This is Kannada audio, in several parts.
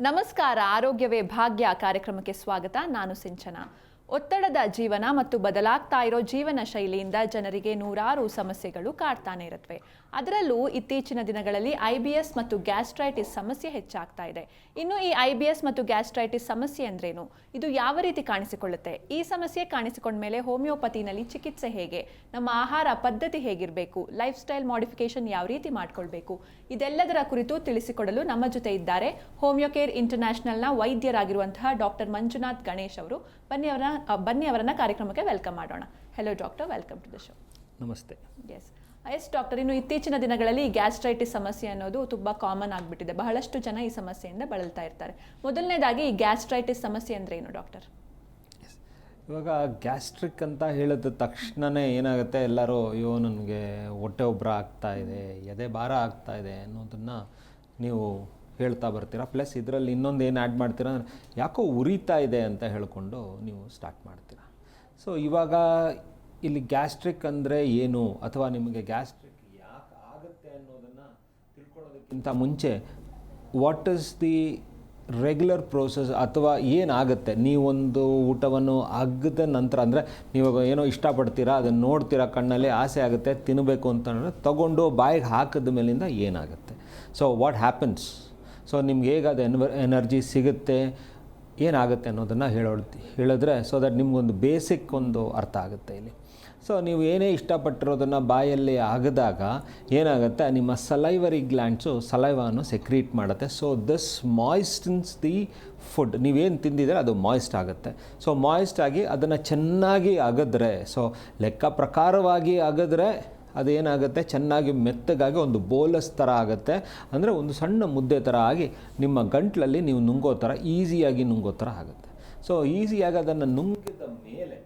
ನಮಸ್ಕಾರ. ಆರೋಗ್ಯವೇ ಭಾಗ್ಯ ಕಾರ್ಯಕ್ರಮಕ್ಕೆ ಸ್ವಾಗತ. ನಾನು ಸಿಂಚನಾ. ಒತ್ತಡದ ಜೀವನ ಮತ್ತು ಬದಲಾಗ್ತಾ ಇರೋ ಜೀವನ ಶೈಲಿಯಿಂದ ಜನರಿಗೆ ನೂರಾರು ಸಮಸ್ಯೆಗಳು ಕಾಡ್ತಾನೆ ಇರುತ್ತವೆ. ಅದರಲ್ಲೂ ಇತ್ತೀಚಿನ ದಿನಗಳಲ್ಲಿ IBS ಮತ್ತು ಗ್ಯಾಸ್ಟ್ರೈಟಿಸ್ ಸಮಸ್ಯೆ ಹೆಚ್ಚಾಗ್ತಾ ಇದೆ. ಇನ್ನು ಈ IBS ಮತ್ತು ಗ್ಯಾಸ್ಟ್ರೈಟಿಸ್ ಸಮಸ್ಯೆ ಅಂದ್ರೇನು, ಇದು ಯಾವ ರೀತಿ ಕಾಣಿಸಿಕೊಳ್ಳುತ್ತೆ, ಈ ಸಮಸ್ಯೆ ಕಾಣಿಸಿಕೊಂಡ ಮೇಲೆ ಹೋಮಿಯೋಪತಿನಲ್ಲಿ ಚಿಕಿತ್ಸೆ ಹೇಗೆ, ನಮ್ಮ ಆಹಾರ ಪದ್ಧತಿ ಹೇಗಿರಬೇಕು, ಲೈಫ್ ಸ್ಟೈಲ್ ಮಾಡಿಫಿಕೇಶನ್ ಯಾವ ರೀತಿ ಮಾಡ್ಕೊಳ್ಬೇಕು, ಇದೆಲ್ಲದರ ಕುರಿತು ತಿಳಿಸಿಕೊಡಲು ನಮ್ಮ ಜೊತೆ ಇದ್ದಾರೆ ಹೋಮಿಯೋಕೇರ್ ಇಂಟರ್ನ್ಯಾಷನಲ್ನ ವೈದ್ಯರಾಗಿರುವಂತಹ ಡಾಕ್ಟರ್ ಮಂಜುನಾಥ್ ಗಣೇಶ್ ಅವರು. ಬನ್ನಿ ಅವರನ್ನ ಕಾರ್ಯಕ್ರಮಕ್ಕೆ ವೆಲ್ಕಮ್ ಮಾಡೋಣ. Hello doctor, welcome to the show. ನಮಸ್ತೆ. ಎಸ್ ಡಾಕ್ಟರ್, ಇನ್ನು ಇತ್ತೀಚಿನ ದಿನಗಳಲ್ಲಿ ಗ್ಯಾಸ್ಟ್ರೈಟಿಸ್ ಸಮಸ್ಯೆ ಅನ್ನೋದು ತುಂಬ ಕಾಮನ್ ಆಗಿಬಿಟ್ಟಿದೆ. ಬಹಳಷ್ಟು ಜನ ಈ ಸಮಸ್ಯೆಯಿಂದ ಬಳಲ್ತಾ ಇರ್ತಾರೆ. ಮೊದಲನೇದಾಗಿ ಈ ಗ್ಯಾಸ್ಟ್ರೈಟಿಸ್ ಸಮಸ್ಯೆ ಅಂದರೆ ಏನು ಡಾಕ್ಟರ್? ಇವಾಗ ಗ್ಯಾಸ್ಟ್ರಿಕ್ ಅಂತ ಹೇಳಿದ ತಕ್ಷಣವೇ ಏನಾಗುತ್ತೆ, ಎಲ್ಲರೂ ಅಯ್ಯೋ ನನಗೆ ಹೊಟ್ಟೆ ಉಬ್ಬರ ಆಗ್ತಾ ಇದೆ, ಎದೆ ಭಾರ ಆಗ್ತಾ ಇದೆ ಅನ್ನೋದನ್ನು ನೀವು ಹೇಳ್ತಾ ಬರ್ತೀರಾ. ಪ್ಲಸ್ ಇದರಲ್ಲಿ ಇನ್ನೊಂದು ಏನು ಆ್ಯಡ್ ಮಾಡ್ತೀರಾ ಅಂದರೆ ಯಾಕೋ ಉರಿತಾ ಇದೆ ಅಂತ ಹೇಳಿಕೊಂಡು ನೀವು ಸ್ಟಾರ್ಟ್ ಮಾಡ್ತೀರಾ. ಸೊ ಇವಾಗ ಇಲ್ಲಿ ಗ್ಯಾಸ್ಟ್ರಿಕ್ ಅಂದರೆ ಏನು, ಅಥವಾ ನಿಮಗೆ ಗ್ಯಾಸ್ಟ್ರಿಕ್ ಯಾಕೆ ಆಗುತ್ತೆ ಅನ್ನೋದನ್ನು ತಿಳ್ಕೊಳ್ಳೋದಕ್ಕಿಂತ ಮುಂಚೆ what is the regular process, ಅಥವಾ ಏನಾಗುತ್ತೆ ನೀವೊಂದು ಊಟವನ್ನು ಅಗ್ದ ನಂತರ, ಅಂದರೆ ನೀವು ಏನೋ ಇಷ್ಟಪಡ್ತೀರಾ, ಅದನ್ನು ನೋಡ್ತೀರಾ, ಕಣ್ಣಲ್ಲಿ ಆಸೆ ಆಗುತ್ತೆ ತಿನ್ನಬೇಕು ಅಂತ ತಗೊಂಡು ಬಾಯಿಗೆ ಹಾಕಿದ ಮೇಲಿಂದ ಏನಾಗುತ್ತೆ, ಸೊ ವಾಟ್ ಹ್ಯಾಪನ್ಸ್, ಸೊ ನಿಮ್ಗೆ ಹೇಗೆ ಅದು ಎನರ್ಜಿ ಸಿಗುತ್ತೆ, ಏನಾಗುತ್ತೆ ಅನ್ನೋದನ್ನು ಹೇಳಿದ್ರೆ ಸೊ ದಟ್ ನಿಮಗೊಂದು ಬೇಸಿಕ್ ಒಂದು ಅರ್ಥ ಆಗುತ್ತೆ ಇಲ್ಲಿ. ಸೊ ನೀವು ಏನೇ ಇಷ್ಟಪಟ್ಟಿರೋದನ್ನು ಬಾಯಲ್ಲಿ ಆಗದಾಗ ಏನಾಗುತ್ತೆ, ನಿಮ್ಮ ಸಲೈವರಿ ಗ್ಲ್ಯಾಂಡ್ಸು ಸಲೈವನ್ನು ಸೆಕ್ರೀಟ್ ಮಾಡುತ್ತೆ. ಸೊ ದಿಸ್ ಮಾಯ್ಸ್ಟನ್ಸ್ ದಿ ಫುಡ್, ನೀವೇನು ತಿಂದಿದ್ರೆ ಅದು ಮಾಯ್ಸ್ಟ್ ಆಗುತ್ತೆ. ಸೊ ಮಾಯ್ಸ್ಟ್ ಆಗಿ ಅದನ್ನು ಚೆನ್ನಾಗಿ ಅಗದ್ರೆ, ಸೊ ಲೆಕ್ಕ ಪ್ರಕಾರವಾಗಿ ಅಗದ್ರೆ ಅದೇನಾಗುತ್ತೆ, ಚೆನ್ನಾಗಿ ಮೆತ್ತಗಾಗಿ ಒಂದು ಬೋಲಸ್ ಥರ ಆಗುತ್ತೆ. ಅಂದರೆ ಒಂದು ಸಣ್ಣ ಮುದ್ದೆ ಥರ ಆಗಿ ನಿಮ್ಮ ಗಂಟ್ಲಲ್ಲಿ ನೀವು ನುಂಗೋ ಥರ, ಈಸಿಯಾಗಿ ನುಂಗೋ ಥರ ಆಗುತ್ತೆ. ಸೊ ಈಸಿಯಾಗಿ ಅದನ್ನು ನುಂಗಿದ ಮೇಲೆ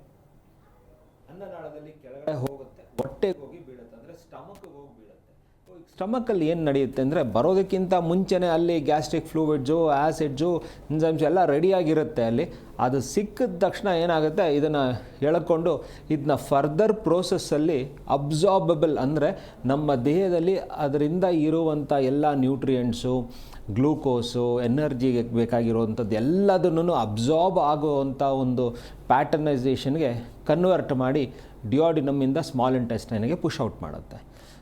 ಅನ್ನನಾಳದಲ್ಲಿ ಕೆಳಗಡೆ ಹೋಗುತ್ತೆ, ಹೊಟ್ಟೆಗೆ ಹೋಗಿ ಬೀಳುತ್ತೆ, ಅಂದರೆ ಸ್ಟಮಕ್ಗೆ ಹೋಗಿ ಬೀಳುತ್ತೆ. ಸ್ಟಮಕಲ್ಲಿ ಏನು ನಡೆಯುತ್ತೆ ಅಂದರೆ, ಬರೋದಕ್ಕಿಂತ ಮುಂಚೆನೇ ಅಲ್ಲಿ ಗ್ಯಾಸ್ಟ್ರಿಕ್ ಫ್ಲೂಯಿಡ್ಸು, ಆ್ಯಸಿಡ್ಸು, ಎಂಜೈಮ್ಸ್ ಎಲ್ಲ ರೆಡಿಯಾಗಿರುತ್ತೆ. ಅಲ್ಲಿ ಅದು ಸಿಕ್ಕಿದ ತಕ್ಷಣ ಏನಾಗುತ್ತೆ, ಇದನ್ನು ಎಳ್ಕೊಂಡು ಇದನ್ನ ಫರ್ದರ್ ಪ್ರೋಸೆಸ್ಸಲ್ಲಿ ಅಬ್ಸಾರ್ಬಬಲ್, ಅಂದರೆ ನಮ್ಮ ದೇಹದಲ್ಲಿ ಅದರಿಂದ ಇರುವಂಥ ಎಲ್ಲ ನ್ಯೂಟ್ರಿಯೆಂಟ್ಸು, ಗ್ಲೂಕೋಸು, ಎನರ್ಜಿಗೆ ಬೇಕಾಗಿರುವಂಥದ್ದು ಎಲ್ಲದನ್ನು ಅಬ್ಸಾರ್ಬ್ ಆಗುವಂಥ ಒಂದು ಪ್ಯಾಟರ್ನೈಸೇಷನ್ಗೆ ಕನ್ವರ್ಟ್ ಮಾಡಿ ಡಿಯೋಡಿನಮ್ಮಿಂದ ಸ್ಮಾಲ್ ಇಂಟೆಸ್ಟೈನ್ಗೆ ಪುಷ್ ಔಟ್ ಮಾಡುತ್ತೆ.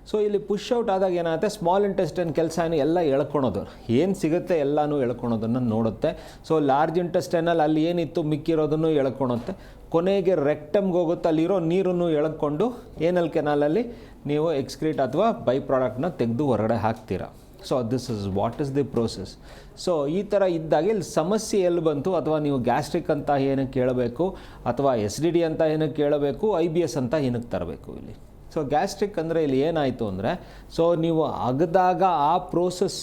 ಸೊ ಇಲ್ಲಿ ಪುಷ್ ಔಟ್ ಆದಾಗ ಏನಾಗುತ್ತೆ, ಸ್ಮಾಲ್ ಇಂಟೆಸ್ಟೈನ್ ಕೆಲಸ ಎಲ್ಲ ಎಳ್ಕೊಳೋದು, ಏನು ಸಿಗುತ್ತೆ ಎಲ್ಲನೂ ಎಳ್ಕೊಳೋದನ್ನು ನೋಡುತ್ತೆ. ಸೊ ಲಾರ್ಜ್ ಇಂಟೆಸ್ಟೈನಲ್ಲಿ ಅಲ್ಲಿ ಏನಿತ್ತು ಮಿಕ್ಕಿರೋದನ್ನು ಎಳ್ಕೊಳುತ್ತೆ. ಕೊನೆಗೆ ರೆಕ್ಟಮ್ಗೆ ಹೋಗುತ್ತೆ, ಅಲ್ಲಿರೋ ನೀರನ್ನು ಎಳ್ಕೊಂಡು ಏನಲ್ ಕೆನಾಲಲ್ಲಿ ನೀವು ಎಕ್ಸ್ಕ್ರೀಟ್ ಅಥವಾ ಬೈ ಪ್ರಾಡಕ್ಟ್ನ ತೆಗೆದು ಹೊರಗಡೆ ಹಾಕ್ತೀರಾ. So this is what is the process. So ಈ ಥರ ಇದ್ದಾಗ ಇಲ್ಲಿ ಸಮಸ್ಯೆ ಎಲ್ಲಿ ಬಂತು, ಅಥವಾ ನೀವು ಗ್ಯಾಸ್ಟ್ರಿಕ್ ಅಂತ ಏನಕ್ಕೆ ಕೇಳಬೇಕು, ಅಥವಾ SDD ಅಂತ ಏನಕ್ಕೆ ಕೇಳಬೇಕು, IBS ಅಂತ ಏನಕ್ಕೆ ತರಬೇಕು ಇಲ್ಲಿ. ಸೊ ಗ್ಯಾಸ್ಟ್ರಿಕ್ ಅಂದರೆ ಇಲ್ಲಿ ಏನಾಯಿತು ಅಂದರೆ, ಸೊ ನೀವು ಅಗದಾಗ ಆ ಪ್ರೋಸೆಸ್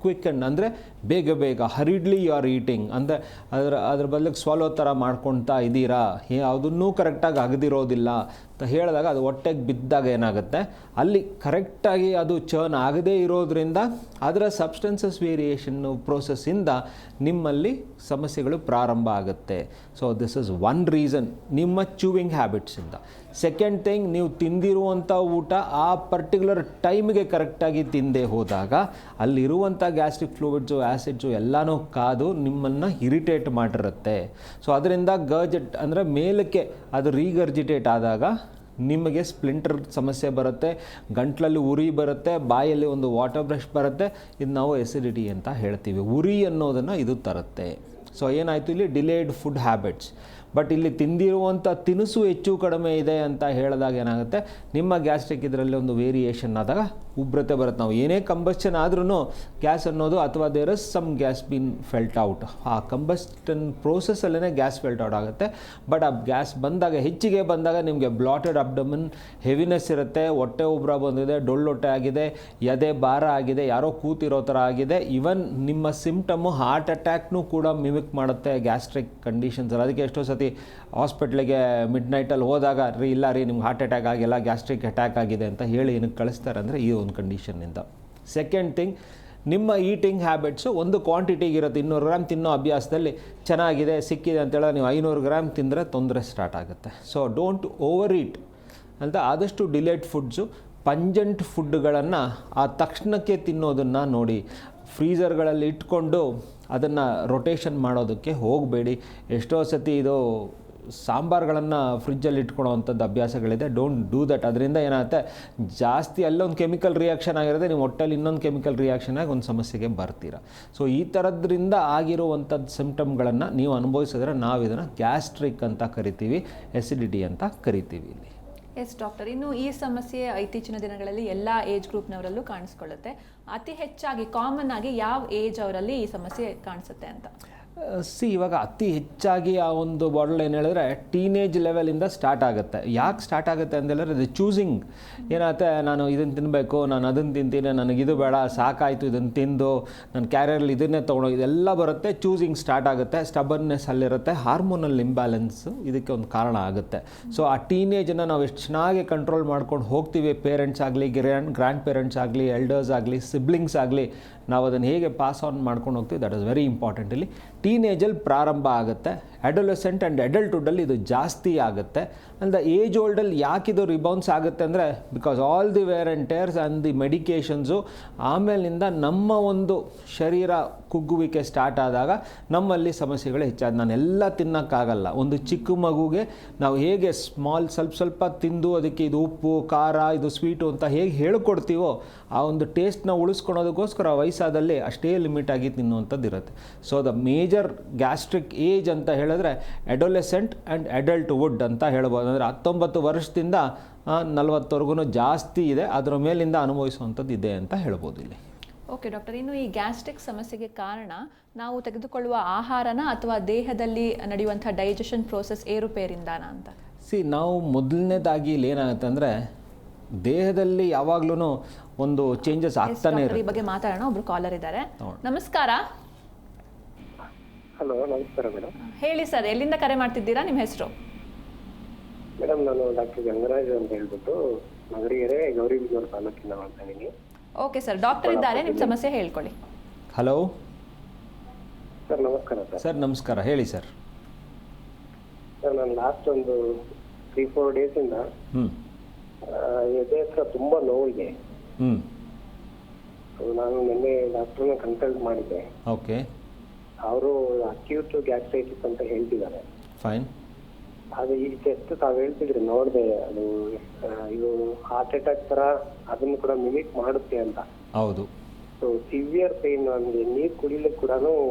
ಕ್ವಿಕ್ ಆ್ಯಂಡ್, ಅಂದರೆ ಬೇಗ ಬೇಗ ಹರಿಡ್ಲಿ ಯು ಆರ್ ಈಟಿಂಗ್, ಅಂದರೆ ಅದ್ರ ಬದಲಿಗೆ ಸ್ವಾಲೋ ಥರ ಮಾಡ್ಕೊಳ್ತಾ ಇದ್ದೀರಾ, ಯಾವುದನ್ನೂ ಕರೆಕ್ಟಾಗಿ ಅಗದಿರೋದಿಲ್ಲ ಅಂತ ಹೇಳಿದಾಗ ಅದು ಹೊಟ್ಟೆಗೆ ಬಿದ್ದಾಗ ಏನಾಗುತ್ತೆ, ಅಲ್ಲಿ ಕರೆಕ್ಟಾಗಿ ಅದು ಚರ್ನ್ ಆಗದೇ ಇರೋದ್ರಿಂದ ಅದರ ಸಬ್ಸ್ಟೆನ್ಸಸ್ ವೇರಿಯೇಷನ್ನು ಪ್ರೋಸೆಸ್ಸಿಂದ ನಿಮ್ಮಲ್ಲಿ ಸಮಸ್ಯೆಗಳು ಪ್ರಾರಂಭ ಆಗುತ್ತೆ. So this is one reason, ನಿಮ್ಮ ಚೂವಿಂಗ್ ಹ್ಯಾಬಿಟ್ಸಿಂದ. ಸೆಕೆಂಡ್ ಥಿಂಗ್, ನೀವು ತಿಂದಿರುವಂಥ ಊಟ ಆ ಪರ್ಟಿಕ್ಯುಲರ್ ಟೈಮಿಗೆ ಕರೆಕ್ಟಾಗಿ ತಿಂದೇ ಹೋದಾಗ ಅಲ್ಲಿರುವಂಥ ಗ್ಯಾಸ್ಟ್ರಿಕ್ ಫ್ಲೂಯಿಡ್ಸು, ಆ್ಯಸಿಡ್ಸು ಎಲ್ಲನೂ ಕಾದು ನಿಮ್ಮನ್ನು ಇರಿಟೇಟ್ ಮಾಡಿರುತ್ತೆ. ಸೊ ಅದರಿಂದ ಅಂದರೆ ಮೇಲಕ್ಕೆ ಅದು ರೀಗರ್ಜಿಟೇಟ್ ಆದಾಗ ನಿಮಗೆ ಸ್ಪ್ಲಿಂಟರ್ ಸಮಸ್ಯೆ ಬರುತ್ತೆ, ಗಂಟ್ಲಲ್ಲಿ ಉರಿ ಬರುತ್ತೆ, ಬಾಯಲ್ಲಿ ಒಂದು ವಾಟರ್ ಬ್ರಷ್ ಬರುತ್ತೆ. ಇದು ನಾವು ಎಸಿಡಿಟಿ ಅಂತ ಹೇಳ್ತೀವಿ. ಉರಿ ಅನ್ನೋದನ್ನು ಇದು ತರುತ್ತೆ. ಸೊ ಏನಾಯಿತು, ಇಲ್ಲಿ ಡಿಲೇಡ್ ಫುಡ್ ಹ್ಯಾಬಿಟ್ಸ್. ಬಟ್ ಇಲ್ಲಿ ತಿಂದಿರುವಂಥ ತಿನಿಸು ಹೆಚ್ಚು ಕಡಿಮೆ ಇದೆ ಅಂತ ಹೇಳಿದಾಗ ಏನಾಗುತ್ತೆ, ನಿಮ್ಮ ಗ್ಯಾಸ್ಟ್ರಿಕ್ ಇದರಲ್ಲಿ ಒಂದು ವೇರಿಯೇಷನ್ ಆದಾಗ ಉಬ್ರತೆ ಬರುತ್ತೆ. ನಾವು ಏನೇ ಕಂಬಸ್ಟನ್ ಆದ್ರೂ ಗ್ಯಾಸ್ ಅನ್ನೋದು, ಅಥವಾ there is some gas been felt out, ಆ ಕಂಬಸ್ಟನ್ ಪ್ರೋಸೆಸ್ಸಲ್ಲೇ ಗ್ಯಾಸ್ ಫೆಲ್ಟ್ ಔಟ್ ಆಗುತ್ತೆ. ಬಟ್ ಆ ಗ್ಯಾಸ್ ಬಂದಾಗ, ಹೆಚ್ಚಿಗೆ ಬಂದಾಗ ನಿಮಗೆ ಬ್ಲಾಟೆಡ್ ಅಬ್ಡಮನ್, ಹೆವಿನೆಸ್ ಇರುತ್ತೆ, ಹೊಟ್ಟೆ ಉಬ್ರ ಬಂದಿದೆ, ಡೊಳ್ಳೊಟ್ಟೆ ಆಗಿದೆ, ಎದೆ ಭಾರ ಆಗಿದೆ, ಯಾರೋ ಕೂತಿರೋ ಥರ ಆಗಿದೆ. ಈವನ್ ನಿಮ್ಮ ಸಿಮ್ಟಮು ಹಾರ್ಟ್ ಅಟ್ಯಾಕ್ನೂ ಕೂಡ ಮಿಮಿಕ್ ಮಾಡುತ್ತೆ ಗ್ಯಾಸ್ಟ್ರಿಕ್ ಕಂಡೀಷನ್ಸ್. ಅದಕ್ಕೆ ಎಷ್ಟೋ ಸತಿ ಹಾಸ್ಪಿಟ್ಲಿಗೆ ಮಿಡ್ ನೈಟಲ್ಲಿ ಹೋದಾಗ ಇಲ್ಲ ರೀ ನಿಮ್ಗೆ ಹಾರ್ಟ್ ಅಟ್ಯಾಕ್ ಆಗಿಲ್ಲ, ಗ್ಯಾಸ್ಟ್ರಿಕ್ ಅಟ್ಯಾಕ್ ಆಗಿದೆ ಅಂತ ಹೇಳಿ ಏನಕ್ಕೆ ಕಳಿಸ್ತಾರೆ ಅಂದರೆ ಈ ಒಂದು ಕಂಡೀಷನ್ನಿಂದ. ಸೆಕೆಂಡ್ ಥಿಂಗ್, ನಿಮ್ಮ ಈಟಿಂಗ್ ಹ್ಯಾಬಿಟ್ಸು ಒಂದು ಕ್ವಾಂಟಿಟಿಗೆ ಇರುತ್ತೆ. 200 ಗ್ರಾಮ್ ತಿನ್ನೋ ಅಭ್ಯಾಸದಲ್ಲಿ ಚೆನ್ನಾಗಿದೆ, ಸಿಕ್ಕಿದೆ ಅಂತೇಳಿ ನೀವು 500 ಗ್ರಾಮ್ ತಿಂದರೆ ತೊಂದರೆ ಸ್ಟಾರ್ಟ್ ಆಗುತ್ತೆ. ಸೊ ಡೋಂಟ್ ಓವರ್ ಈಟ್ ಅಂತ. ಆದಷ್ಟು ಡಿಲೇಟ್ ಫುಡ್ಸು, ಪಂಜೆಂಟ್ ಫುಡ್ಗಳನ್ನು ಆ ತಕ್ಷಣಕ್ಕೆ ತಿನ್ನೋದನ್ನು ನೋಡಿ. ಫ್ರೀಝರ್ಗಳಲ್ಲಿ ಇಟ್ಕೊಂಡು ಅದನ್ನು ರೊಟೇಷನ್ ಮಾಡೋದಕ್ಕೆ ಹೋಗಬೇಡಿ. ಎಷ್ಟೋ ಸತಿ ಇದು ಸಾಂಬಾರುಗಳನ್ನು ಫ್ರಿಜ್ಜಲ್ಲಿ ಇಟ್ಕೊಳ್ಳೋವಂಥದ್ದು ಅಭ್ಯಾಸಗಳಿದೆ. Don't do that. ಅದರಿಂದ ಏನಾಗುತ್ತೆ, ಜಾಸ್ತಿ ಅಲ್ಲೊಂದು ಕೆಮಿಕಲ್ ರಿಯಾಕ್ಷನ್ ಆಗಿರುತ್ತೆ, ನೀವು ಹೊಟ್ಟೆಲಿ ಇನ್ನೊಂದು ಕೆಮಿಕಲ್ ರಿಯಾಕ್ಷನ್ ಆಗಿ ಒಂದು ಸಮಸ್ಯೆಗೆ ಬರ್ತೀರ. ಸೊ ಈ ಥರದ್ರಿಂದ ಆಗಿರುವಂಥದ್ದು ಸಿಂಪ್ಟಮ್ಗಳನ್ನು ನೀವು ಅನುಭವಿಸಿದ್ರೆ ನಾವು ಇದನ್ನು ಗ್ಯಾಸ್ಟ್ರಿಕ್ ಅಂತ ಕರಿತೀವಿ, ಎಸಿಡಿಟಿ ಅಂತ ಕರಿತೀವಿ ಇಲ್ಲಿ. ಎಸ್ ಡಾಕ್ಟರ್, ಇನ್ನು ಈ ಸಮಸ್ಯೆ ಇತ್ತೀಚಿನ ದಿನಗಳಲ್ಲಿ ಎಲ್ಲ ಏಜ್ ಗ್ರೂಪ್ನವರಲ್ಲೂ ಕಾಣಿಸ್ಕೊಳ್ಳುತ್ತೆ. ಅತಿ ಹೆಚ್ಚಾಗಿ ಕಾಮನ್ ಆಗಿ ಯಾವ ಏಜ್ ಅವರಲ್ಲಿ ಈ ಸಮಸ್ಯೆ ಕಾಣಿಸುತ್ತೆ ಅಂತ? ಇವಾಗ ಅತಿ ಹೆಚ್ಚಾಗಿ ಆ ಒಂದು ಬಾಟಲ್ ಏನು ಹೇಳಿದ್ರೆ ಟೀನೇಜ್ ಲೆವೆಲಿಂದ ಸ್ಟಾರ್ಟ್ ಆಗುತ್ತೆ. ಯಾಕೆ ಸ್ಟಾರ್ಟ್ ಆಗುತ್ತೆ ಅಂತ ಹೇಳಿದ್ರೆ ಅದು ಚೂಸಿಂಗ್. ಏನಾಗುತ್ತೆ, ನಾನು ಇದನ್ನು ತಿನ್ನಬೇಕು, ನಾನು ಅದನ್ನು ತಿಂತೀನಿ, ನನಗಿದು ಬೇಡ, ಸಾಕಾಯಿತು ಇದನ್ನು ತಿಂದು, ನನ್ನ ಕ್ಯಾರಿಯರಲ್ಲಿ ಇದನ್ನೇ ತೊಗೊಂಡು, ಇದೆಲ್ಲ ಬರುತ್ತೆ. ಚೂಸಿಂಗ್ ಸ್ಟಾರ್ಟ್ ಆಗುತ್ತೆ, ಸ್ಟಬರ್ನೆಸ್ ಅಲ್ಲಿರುತ್ತೆ, ಹಾರ್ಮೋನಲ್ ಇಂಬ್ಯಾಲೆನ್ಸು ಇದಕ್ಕೆ ಒಂದು ಕಾರಣ ಆಗುತ್ತೆ. ಸೊ ಆ ಟೀನೇಜನ್ನು ನಾವು ಎಷ್ಟು ಚೆನ್ನಾಗಿ ಕಂಟ್ರೋಲ್ ಮಾಡ್ಕೊಂಡು ಹೋಗ್ತೀವಿ, ಪೇರೆಂಟ್ಸ್ ಆಗಲಿ, ಗ್ರ್ಯಾಂಡ್ ಪೇರೆಂಟ್ಸ್ ಆಗಲಿ, ಎಲ್ಡರ್ಸ್ ಆಗಲಿ, ಸಿಬ್ಲಿಂಗ್ಸ್ ಆಗಲಿ, ನಾವು ಅದನ್ನು ಹೇಗೆ ಪಾಸ್ ಆನ್ ಮಾಡ್ಕೊಂಡು ಹೋಗ್ತೀವಿ, ದಟ್ ಇಸ್ ವೆರಿ ಇಂಪಾರ್ಟೆಂಟ್. ಇಲ್ಲಿ ಟೀನೇಜಲ್ಲಿ ಪ್ರಾರಂಭ ಆಗುತ್ತೆ, ಅಡೋಲೆಸೆಂಟ್ ಆ್ಯಂಡ್ ಅಡಲ್ಟ್ಹುಡ್ಡಲ್ಲಿ ಇದು ಜಾಸ್ತಿ ಆಗುತ್ತೆ. ಆ್ಯಂಡ್ ದ ಏಜ್ ಓಲ್ಡಲ್ಲಿ ಯಾಕೆ ಇದು ರಿಬೌನ್ಸ್ ಆಗುತ್ತೆ ಅಂದರೆ because all the wear and tears and the medications ಆಮೇಲಿಂದ ನಮ್ಮ ಒಂದು ಶರೀರ ಕುಗ್ಗುವಿಕೆ ಸ್ಟಾರ್ಟ್ ಆದಾಗ ನಮ್ಮಲ್ಲಿ ಸಮಸ್ಯೆಗಳು ಹೆಚ್ಚಾದ. ನಾನೆಲ್ಲ ತಿನ್ನೋಕ್ಕಾಗಲ್ಲ. ಒಂದು ಚಿಕ್ಕ ಮಗುಗೆ ನಾವು ಹೇಗೆ ಸ್ವಲ್ಪ ತಿಂದು ಅದಕ್ಕೆ ಇದು ಉಪ್ಪು ಖಾರ ಇದು ಸ್ವೀಟು ಅಂತ ಹೇಗೆ ಹೇಳ್ಕೊಡ್ತೀವೋ ಆ ಒಂದು ಟೇಸ್ಟ್ನ ಉಳಿಸ್ಕೊಳೋದಕ್ಕೋಸ್ಕರ ವಯಸ್ಸಾದಲ್ಲಿ ಅಷ್ಟೇ ಲಿಮಿಟಾಗಿ ತಿನ್ನುವಂಥದ್ದು ಇರುತ್ತೆ. So the major gastric age ಅಂತ ಹೇಳಿದ್ರೆ ಅಡೋಲೆಸೆಂಟ್ ಆ್ಯಂಡ್ ಅಡಲ್ಟ್ಹುಡ್ ಅಂತ ಹೇಳ್ಬೋದು. ಅಂದರೆ 19 ವರ್ಷದಿಂದ 40ವರೆಗೂ ಜಾಸ್ತಿ ಇದೆ, ಅದರ ಮೇಲಿಂದ ಅನುಭವಿಸುವಂಥದ್ದು ಇದೆ ಅಂತ ಹೇಳ್ಬೋದು ಇಲ್ಲಿ. ಓಕೆ ಡಾಕ್ಟರ್, ಇನ್ನು ಈ ಗ್ಯಾಸ್ಟ್ರಿಕ್ ಸಮಸ್ಯೆಗೆ ಕಾರಣ ನಾವು ತೆಗೆದುಕೊಳ್ಳುವ ಆಹಾರನ ಅಥವಾ ದೇಹದಲ್ಲಿ ನಡೆಯುವಂಥ ಡೈಜೆಷನ್ ಪ್ರೋಸೆಸ್ ಏರುಪೇರಿಂದಾನ ಅಂತ? ನಾವು ಮೊದಲನೇದಾಗಿ ಇಲ್ಲಿ ಏನಾಗುತ್ತೆ ಅಂದರೆ ದೇಹದಲ್ಲಿ ಯಾವಾಗ್ಲೂ ಒಂದು ಚೇಂಜಸ್ ಆಗ್ತಾನೆ ಇರುತ್ತೆ. ಈ ಬಗ್ಗೆ ಮಾತಾಡೋಣ. ಒಬ್ರು ಕಾಲರ್ ಇದ್ದಾರೆ. ನಮಸ್ಕಾರ. ಹಲೋ, ನಮಸ್ಕಾರ ಮೇಡಮ್. ಹೇಳಿ ಸರ್, ಎಲ್ಲಿಂದ ಕರೆ ಮಾಡ್ತಿದ್ದೀರಾ? ನಿಮ್ಮ ಹೆಸರು? ಮೇಡಮ್, ನಾನು ಡಾಕ್ಟರ್ ಗಂಗರಾಜ್ ಅಂತ ಹೇಳ್ಬಿಟ್ಟು ನಗರಿಗೆರೆ ಗೌರಿಬಿದನೂರು ತಾಲೂಕಿಂದ ಮಾಡ್ತಾ ಇದ್ದೀನಿ. ಓಕೆ ಸರ್, ಡಾಕ್ಟರ್ ಇದ್ದಾರೆ, ನಿಮ್ಮ ಸಮಸ್ಯೆ ಹೇಳ್ಕೊಳ್ಳಿ. ಹಲೋ ಸರ್, ನಮಸ್ಕಾರ ಸರ್. ಸರ್ ನಮಸ್ಕಾರ, ಹೇಳಿ ಸರ್. ಸರ್, ನಾನು ಲಾಸ್ಟ್ ಒಂದು 3-4 ಡೇಸಿಂದ ಎದೆ ಹತ್ರ ತುಂಬ ನೋವಿದೆ. ನಾನು ನಿನ್ನೆ ಡಾಕ್ಟರ್ನ ಕನ್ಸಲ್ಟ್ ಮಾಡಿದ್ದೆ. ಓಕೆ. ಅವರು ಅಕ್ಯೂಟ್ ಗ್ಯಾಸ್ಟ್ರೈಟಿಸ್ ಅಂತ ಹೇಳ್ತಿದ್ದಾರೆ. ಫೈನ್. ಅದು ಈ ಟೆಸ್ಟ್ ತಾವು ಹೇಳ್ತಿದ್ರಿ, ನೋಡಿದೆ, ಅದು ಇದು ಹಾರ್ಟ್ ಅಟ್ಯಾಕ್ ತರ ಅದನ್ನು ಕೂಡ ಮಿಮಿಕ್ ಮಾಡುತ್ತೆ ಅಂತ. ಹೌದು. ಸೊ ಸಿವಿಯರ್ ಪೇನ್, ನನಗೆ ನೀರು ಕುಡಿಲಿಕ್ಕೆ ಕೂಡ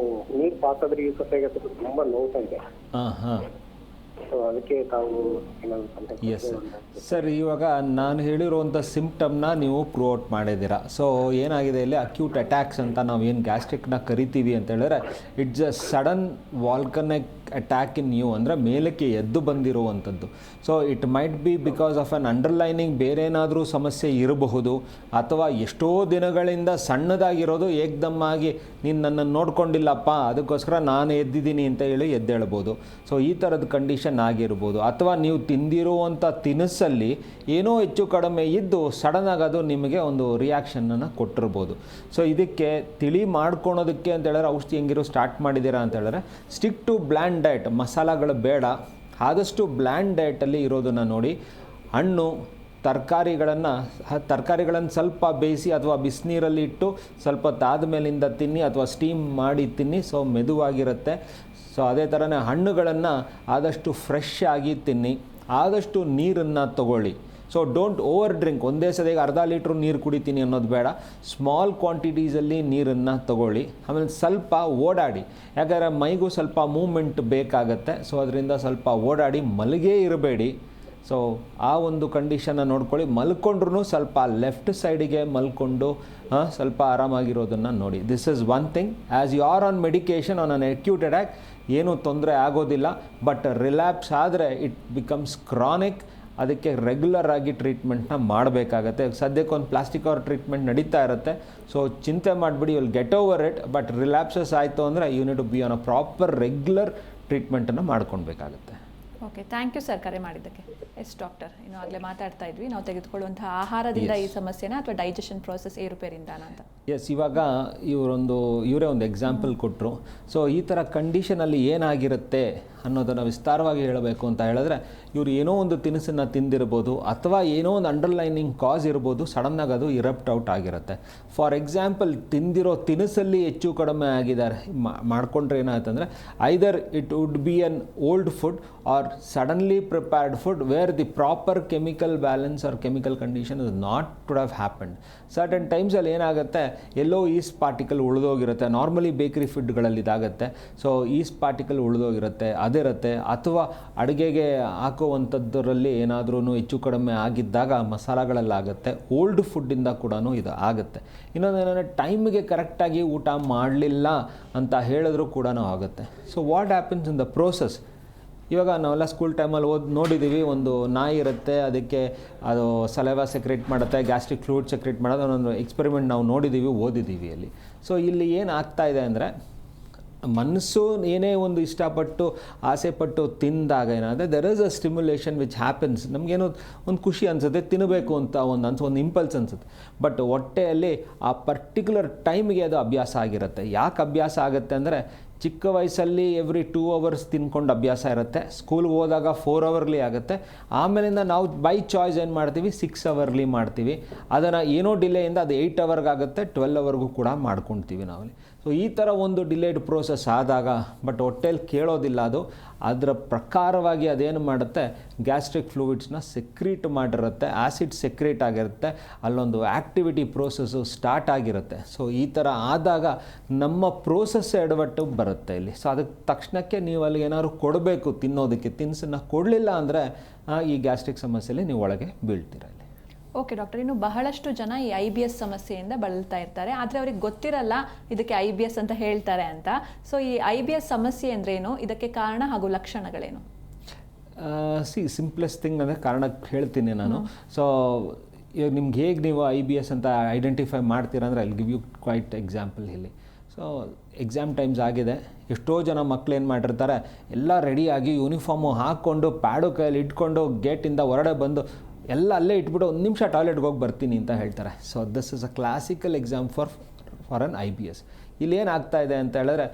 ನೀರು ಪಾಸ್ ಆದ್ರೆ ಯೂಸ್ ಆಗುತ್ತೆ, ತುಂಬಾ ನೋವ್ತಾ ಇದೆ. ಸೊ ಅದಕ್ಕೆ ತಾವು ಎಸ್ ಸರ್, ಇವಾಗ ನಾನು ಹೇಳಿರುವಂಥ ಸಿಂಪ್ಟಮ್ನ ನೀವು ಪ್ರೂವ್ಔಟ್ ಮಾಡಿದ್ದೀರಾ. ಸೊ ಏನಾಗಿದೆ ಇಲ್ಲಿ, ಅಕ್ಯೂಟ್ ಅಟ್ಯಾಕ್ಸ್ ಅಂತ ನಾವು ಏನು ಗ್ಯಾಸ್ಟ್ರಿಕ್ನ ಕರಿತೀವಿ ಅಂತ ಹೇಳಿದ್ರೆ it's a sudden volcanic attack in you, ಅಂದರೆ ಮೇಲಕ್ಕೆ ಎದ್ದು ಬಂದಿರುವಂಥದ್ದು. So it might be because of an underlining ಬೇರೆ ಏನಾದರೂ ಸಮಸ್ಯೆ ಇರಬಹುದು, ಅಥವಾ ಎಷ್ಟೋ ದಿನಗಳಿಂದ ಸಣ್ಣದಾಗಿರೋದು ಏಕ್ದಮ್ಮಾಗಿ ನೀನು ನನ್ನನ್ನು ನೋಡ್ಕೊಂಡಿಲ್ಲಪ್ಪ ಅದಕ್ಕೋಸ್ಕರ ನಾನು ಎದ್ದಿದ್ದೀನಿ ಅಂತ ಹೇಳಿ ಎದ್ದೇಳ್ಬೋದು. ಸೊ ಈ ಥರದ ಕಂಡೀಷನ್ ಆಗಿರ್ಬೋದು. ಅಥವಾ ನೀವು ತಿಂದಿರುವಂಥ ತಿನಿಸಲ್ಲಿ ಏನೋ ಹೆಚ್ಚು ಕಡಿಮೆ ಇದ್ದು ಸಡನ್ನಾಗಿ ಅದು ನಿಮಗೆ ಒಂದು ರಿಯಾಕ್ಷನನ್ನು ಕೊಟ್ಟಿರ್ಬೋದು. ಸೊ ಇದಕ್ಕೆ ತಿಳಿ ಮಾಡ್ಕೊಳೋದಕ್ಕೆ ಅಂತ ಹೇಳಿದ್ರೆ ಔಷಧಿ ಹೆಂಗಿರೋ ಸ್ಟಾರ್ಟ್ ಮಾಡಿದ್ದೀರಾ ಅಂತ ಹೇಳಿದ್ರೆ ಸ್ಟಿಕ್ ಟು ಬ್ಲ್ಯಾಂಡ್ ಡಯಟ್. ಮಸಾಲಗಳು ಬೇಡ, ಆದಷ್ಟು ಬ್ಲ್ಯಾಂಡ್ ಡಯಟಲ್ಲಿ ಇರೋದನ್ನು ನೋಡಿ. ಹಣ್ಣು ತರಕಾರಿಗಳನ್ನು ಸ್ವಲ್ಪ ಬೇಯಿಸಿ ಅಥವಾ ಬಿಸಿನೀರಲ್ಲಿ ಇಟ್ಟು ಸ್ವಲ್ಪ ತಾದ ಮೇಲಿಂದ ತಿನ್ನಿ, ಅಥವಾ ಸ್ಟೀಮ್ ಮಾಡಿ ತಿನ್ನಿ. ಸೊ ಮೆದುವಾಗಿರುತ್ತೆ. ಸೊ ಅದೇ ಥರನೇ ಹಣ್ಣುಗಳನ್ನು ಆದಷ್ಟು ಫ್ರೆಶ್ ಆಗಿ ತಿನ್ನಿ. ಆದಷ್ಟು ನೀರನ್ನು ತಗೊಳ್ಳಿ. So don't over drink. ಒಂದೇ ಸದಿಗೆ ಅರ್ಧ ಲೀಟ್ರ್ ನೀರು ಕುಡಿತೀನಿ ಅನ್ನೋದು ಬೇಡ. ಸ್ಮಾಲ್ ಕ್ವಾಂಟಿಟೀಸಲ್ಲಿ ನೀರನ್ನು ತಗೊಳ್ಳಿ. ಆಮೇಲೆ ಸ್ವಲ್ಪ ಓಡಾಡಿ, ಯಾಕಂದರೆ ಮೈಗೂ ಸ್ವಲ್ಪ ಮೂಮೆಂಟ್ ಬೇಕಾಗತ್ತೆ. ಸೊ ಅದರಿಂದ ಸ್ವಲ್ಪ ಓಡಾಡಿ, ಮಲಗೇ ಇರಬೇಡಿ. ಸೊ ಆ ಒಂದು ಕಂಡೀಷನ್ನ ನೋಡ್ಕೊಳ್ಳಿ. ಮಲ್ಕೊಂಡ್ರೂ ಸ್ವಲ್ಪ ಲೆಫ್ಟ್ ಸೈಡಿಗೆ ಮಲ್ಕೊಂಡು ಸ್ವಲ್ಪ ಆರಾಮಾಗಿರೋದನ್ನು ನೋಡಿ. This is one thing. As you are on medication on an acute attack ಏನೂ ತೊಂದರೆ ಆಗೋದಿಲ್ಲ. ಬಟ್ ರಿಲ್ಯಾಪ್ಸ್ ಆದರೆ ಇಟ್ ಬಿಕಮ್ಸ್ ಕ್ರಾನಿಕ್. ಅದಕ್ಕೆ ರೆಗ್ಯುಲರ್ ಆಗಿ ಟ್ರೀಟ್ಮೆಂಟ್ನ ಮಾಡಬೇಕಾಗತ್ತೆ. ಸದ್ಯಕ್ಕೆ ಒಂದು ಪ್ಲಾಸ್ಟಿಕ್ ಅವರ್ ಟ್ರೀಟ್ಮೆಂಟ್ ನಡೀತಾ ಇರುತ್ತೆ. ಸೊ ಚಿಂತೆ ಮಾಡಿಬಿಡಿ, will get over it. But relapses ಆಯಿತು ಅಂದರೆ you need to be on a proper regular ಟ್ರೀಟ್ಮೆಂಟನ್ನು ಮಾಡ್ಕೊಳ್ಬೇಕಾಗತ್ತೆ. ಓಕೆ, ಥ್ಯಾಂಕ್ ಯು ಸರ್ ಕರೆ ಮಾಡಿದ್ದಕ್ಕೆ. ಎಸ್ ಡಾಕ್ಟರ್, ಇನ್ನು ಆಗಲೇ ಮಾತಾಡ್ತಾ ಇದ್ವಿ ನಾವು ತೆಗೆದುಕೊಳ್ಳುವಂತಹ ಆಹಾರದಿಂದ ಈ ಸಮಸ್ಯೆನ ಅಥವಾ ಡೈಜೆಷನ್ ಪ್ರೋಸೆಸ್ ಏರುಪೇರಿಂದಾನ ಅಂತ. ಎಸ್, ಇವಾಗ ಇವರೇ ಒಂದು ಎಕ್ಸಾಂಪಲ್ ಕೊಟ್ಟರು. ಸೊ ಈ ಥರ ಕಂಡೀಷನಲ್ಲಿ ಏನಾಗಿರುತ್ತೆ ಅನ್ನೋದನ್ನು ವಿಸ್ತಾರವಾಗಿ ಹೇಳಬೇಕು ಅಂತ ಹೇಳಿದ್ರೆ, ಇವರು ಏನೋ ಒಂದು ತಿನಿಸನ್ನು ತಿಂದಿರ್ಬೋದು ಅಥವಾ ಏನೋ ಒಂದು ಅಂಡರ್ಲೈನಿಂಗ್ ಕಾಸ್ ಇರ್ಬೋದು, ಸಡನ್ನಾಗಿ ಅದು ಇರಪ್ಟ್ ಔಟ್ ಆಗಿರುತ್ತೆ. ಫಾರ್ ಎಕ್ಸಾಂಪಲ್, ತಿಂದಿರೋ ತಿನಿಸಲ್ಲಿ ಹೆಚ್ಚು ಕಡಿಮೆ ಆಗಿದ್ದಾರೆ ಮಾಡಿಕೊಂಡ್ರೆ ಏನಾಯ್ತಂದರೆ, either it would be an old food or suddenly prepared food where the proper chemical balance or chemical condition is not could have happened. Certain ಟೈಮ್ಸಲ್ಲಿ ಏನಾಗುತ್ತೆ, ಎಲ್ಲೋ ಈಸ್ಟ್ ಪಾರ್ಟಿಕಲ್ ಉಳಿದೋಗಿರುತ್ತೆ. ನಾರ್ಮಲಿ ಬೇಕ್ರಿ ಫುಡ್ಗಳಲ್ಲಿ ಇದಾಗುತ್ತೆ. ಸೊ ಈಸ್ಟ್ ಪಾರ್ಟಿಕಲ್ ಉಳಿದೋಗಿರುತ್ತೆ, ಅದಿರುತ್ತೆ. ಅಥವಾ ಅಡುಗೆಗೆ ಹಾಕುವಂಥದ್ದರಲ್ಲಿ ಏನಾದ್ರೂ ಹೆಚ್ಚು ಕಡಿಮೆ ಆಗಿದ್ದಾಗ ಮಸಾಲಗಳಲ್ಲಾಗುತ್ತೆ. ಓಲ್ಡ್ ಫುಡ್ಡಿಂದ ಕೂಡ ಇದು ಆಗುತ್ತೆ. ಇನ್ನೊಂದು ಏನಂದರೆ, ಟೈಮಿಗೆ ಕರೆಕ್ಟಾಗಿ ಊಟ ಮಾಡಲಿಲ್ಲ ಅಂತ ಹೇಳಿದ್ರೂ ಕೂಡ ಆಗುತ್ತೆ. So what happens in the process? ಇವಾಗ ನಾವೆಲ್ಲ ಸ್ಕೂಲ್ ಟೈಮಲ್ಲಿ ನೋಡಿದ್ದೀವಿ, ಒಂದು ನಾಯಿ ಇರುತ್ತೆ, ಅದಕ್ಕೆ ಅದು ಸಲೈವಾ ಸೆಕ್ರೇಟ್ ಮಾಡುತ್ತೆ, ಗ್ಯಾಸ್ಟ್ರಿಕ್ ಫ್ಲೂಯಿಡ್ ಸೆಕ್ರೇಟ್ ಮಾಡೋದು, ಒಂದು ಎಕ್ಸ್ಪೆರಿಮೆಂಟ್ ನಾವು ನೋಡಿದ್ದೀವಿ, ಓದಿದ್ದೀವಿ ಅಲ್ಲಿ. ಸೊ ಇಲ್ಲಿ ಏನು ಆಗ್ತಾ ಇದೆ ಅಂದರೆ, ಮನಸ್ಸು ಏನೇ ಒಂದು ಇಷ್ಟಪಟ್ಟು ಆಸೆಪಟ್ಟು ತಿಂದಾಗ ಏನಾದರೆ there is a stimulation which happens. ನಮಗೇನೋ ಒಂದು ಖುಷಿ ಅನಿಸುತ್ತೆ, ತಿನ್ನಬೇಕು ಅಂತ ಒಂದು ಇಂಪಲ್ಸ್ ಅನಿಸುತ್ತೆ. ಬಟ್ ಹೊಟ್ಟೆಯಲ್ಲಿ ಆ ಪರ್ಟಿಕ್ಯುಲರ್ ಟೈಮಿಗೆ ಅದು ಅಭ್ಯಾಸ ಆಗಿರುತ್ತೆ. ಯಾಕೆ ಅಭ್ಯಾಸ ಆಗುತ್ತೆ ಅಂದರೆ, ಚಿಕ್ಕ ವಯಸ್ಸಲ್ಲಿ ಎವ್ರಿ 2 hours ತಿನ್ಕೊಂಡು ಅಭ್ಯಾಸ ಇರುತ್ತೆ. ಸ್ಕೂಲ್ಗೆ ಹೋದಾಗ 4 hourly ಆಗುತ್ತೆ. ಆಮೇಲಿಂದ ನಾವು ಬೈ ಚಾಯ್ಸ್ ಏನು ಮಾಡ್ತೀವಿ, 6 hourly ಮಾಡ್ತೀವಿ. ಅದನ್ನು ಏನೋ ಡಿಲೇಯಿಂದ ಅದು 8 hourಗೆ ಆಗುತ್ತೆ, 12 hourಗೂ ಕೂಡ ಮಾಡ್ಕೊಳ್ತೀವಿ ನಾವಲ್ಲಿ. ಸೊ ಈ ಥರ ಒಂದು ಡಿಲೇಡ್ ಪ್ರೋಸೆಸ್ ಆದಾಗ, ಬಟ್ ಹೊಟ್ಟೆಲಿ ಕೇಳೋದಿಲ್ಲ ಅದು. ಅದರ ಪ್ರಕಾರವಾಗಿ ಅದೇನು ಮಾಡುತ್ತೆ, ಗ್ಯಾಸ್ಟ್ರಿಕ್ ಫ್ಲೂಯಿಡ್ಸ್ನ ಸೆಕ್ರೀಟ್ ಮಾಡಿರುತ್ತೆ, ಆ್ಯಸಿಡ್ ಸೆಕ್ರೇಟ್ ಆಗಿರುತ್ತೆ, ಅಲ್ಲೊಂದು ಆ್ಯಕ್ಟಿವಿಟಿ ಪ್ರೋಸೆಸ್ಸು ಸ್ಟಾರ್ಟ್ ಆಗಿರುತ್ತೆ. ಸೊ ಈ ಥರ ಆದಾಗ ನಮ್ಮ ಪ್ರೋಸೆಸ್ ಎಡವಟ್ಟು ಬರುತ್ತೆ ಇಲ್ಲಿ. ಸೊ ಅದಕ್ಕೆ ತಕ್ಷಣಕ್ಕೆ ನೀವು ಅಲ್ಲಿ ಏನಾದ್ರು ಕೊಡಬೇಕು ತಿನ್ನೋದಕ್ಕೆ, ತಿನಿಸನ್ನು ಕೊಡಲಿಲ್ಲ ಅಂದರೆ ಈ ಗ್ಯಾಸ್ಟ್ರಿಕ್ ಸಮಸ್ಯೆಯಲ್ಲಿ ನೀವು ಒಳಗೆ ಬೀಳ್ತೀರ. ಓಕೆ ಡಾಕ್ಟರ್, ಇನ್ನು ಬಹಳಷ್ಟು ಜನ ಈ IBS ಸಮಸ್ಯೆಯಿಂದ ಬಳಲ್ತಾ ಇರ್ತಾರೆ, ಆದರೆ ಅವ್ರಿಗೆ ಗೊತ್ತಿರಲ್ಲ ಇದಕ್ಕೆ IBS ಅಂತ ಹೇಳ್ತಾರೆ ಅಂತ. ಸೊ ಈ IBS ಸಮಸ್ಯೆ ಅಂದ್ರೇನು, ಇದಕ್ಕೆ ಕಾರಣ ಹಾಗೂ ಲಕ್ಷಣಗಳೇನು? ಸಿಂಪ್ಲೆಸ್ಟ್ ಥಿಂಗ್ ಅಂದರೆ ಕಾರಣ ಹೇಳ್ತೀನಿ ನಾನು. ಸೊ ಇವಾಗ ನಿಮ್ಗೆ ಹೇಗೆ ನೀವು IBS ಅಂತ ಐಡೆಂಟಿಫೈ ಮಾಡ್ತೀರಾ ಅಂದರೆ, ಅಲ್ಲಿ ಗಿವ್ ಯು ಕ್ವೈಟ್ ಎಕ್ಸಾಂಪಲ್ ಇಲ್ಲಿ. ಸೊ ಎಕ್ಸಾಮ್ ಟೈಮ್ಸ್ ಆಗಿದೆ, ಎಷ್ಟೋ ಜನ ಮಕ್ಳು ಏನು ಮಾಡಿರ್ತಾರೆ, ಎಲ್ಲ ರೆಡಿಯಾಗಿ ಯೂನಿಫಾರ್ಮು ಹಾಕ್ಕೊಂಡು ಪ್ಯಾಡು ಕೈಯಲ್ಲಿ ಇಟ್ಕೊಂಡು ಗೇಟಿಂದ ಹೊರಡೆ ಬಂದು ಎಲ್ಲ ಅಲ್ಲೇ ಇಟ್ಬಿಟ್ಟು 1 ನಿಮಿಷ ಟಾಯ್ಲೆಟ್ಗೆ ಹೋಗಿ ಬರ್ತೀನಿ ಅಂತ ಹೇಳ್ತಾರೆ. So this is a classical exam for an IBS. ಇಲ್ಲಿ ಏನಾಗ್ತಾ ಇದೆ ಅಂತ ಹೇಳಿದ್ರೆ,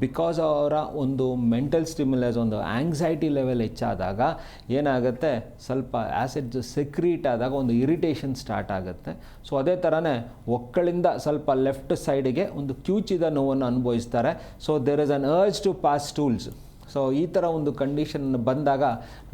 ಬಿಕಾಸ್ ಅವರ ಒಂದು ಮೆಂಟಲ್ ಸ್ಟಿಮ್ಯುಲಸ್, ಒಂದು ಆಂಗ್ಸೈಟಿ ಲೆವೆಲ್ ಹೆಚ್ಚಾದಾಗ ಏನಾಗುತ್ತೆ, ಸ್ವಲ್ಪ ಆ್ಯಸಿಡ್ ಸೆಕ್ರೀಟ್ ಆದಾಗ ಒಂದು ಇರಿಟೇಷನ್ ಸ್ಟಾರ್ಟ್ ಆಗುತ್ತೆ. ಸೊ ಅದೇ ಥರನೇ ಒಕ್ಕಳಿಂದ ಸ್ವಲ್ಪ ಲೆಫ್ಟ್ ಸೈಡಿಗೆ ಒಂದು ಕ್ಯೂಚಿದ ನೋವನ್ನು ಅನುಭವಿಸ್ತಾರೆ. So there is an urge to pass stools. So ಈ ಥರ ಒಂದು ಕಂಡೀಷನ್ ಬಂದಾಗ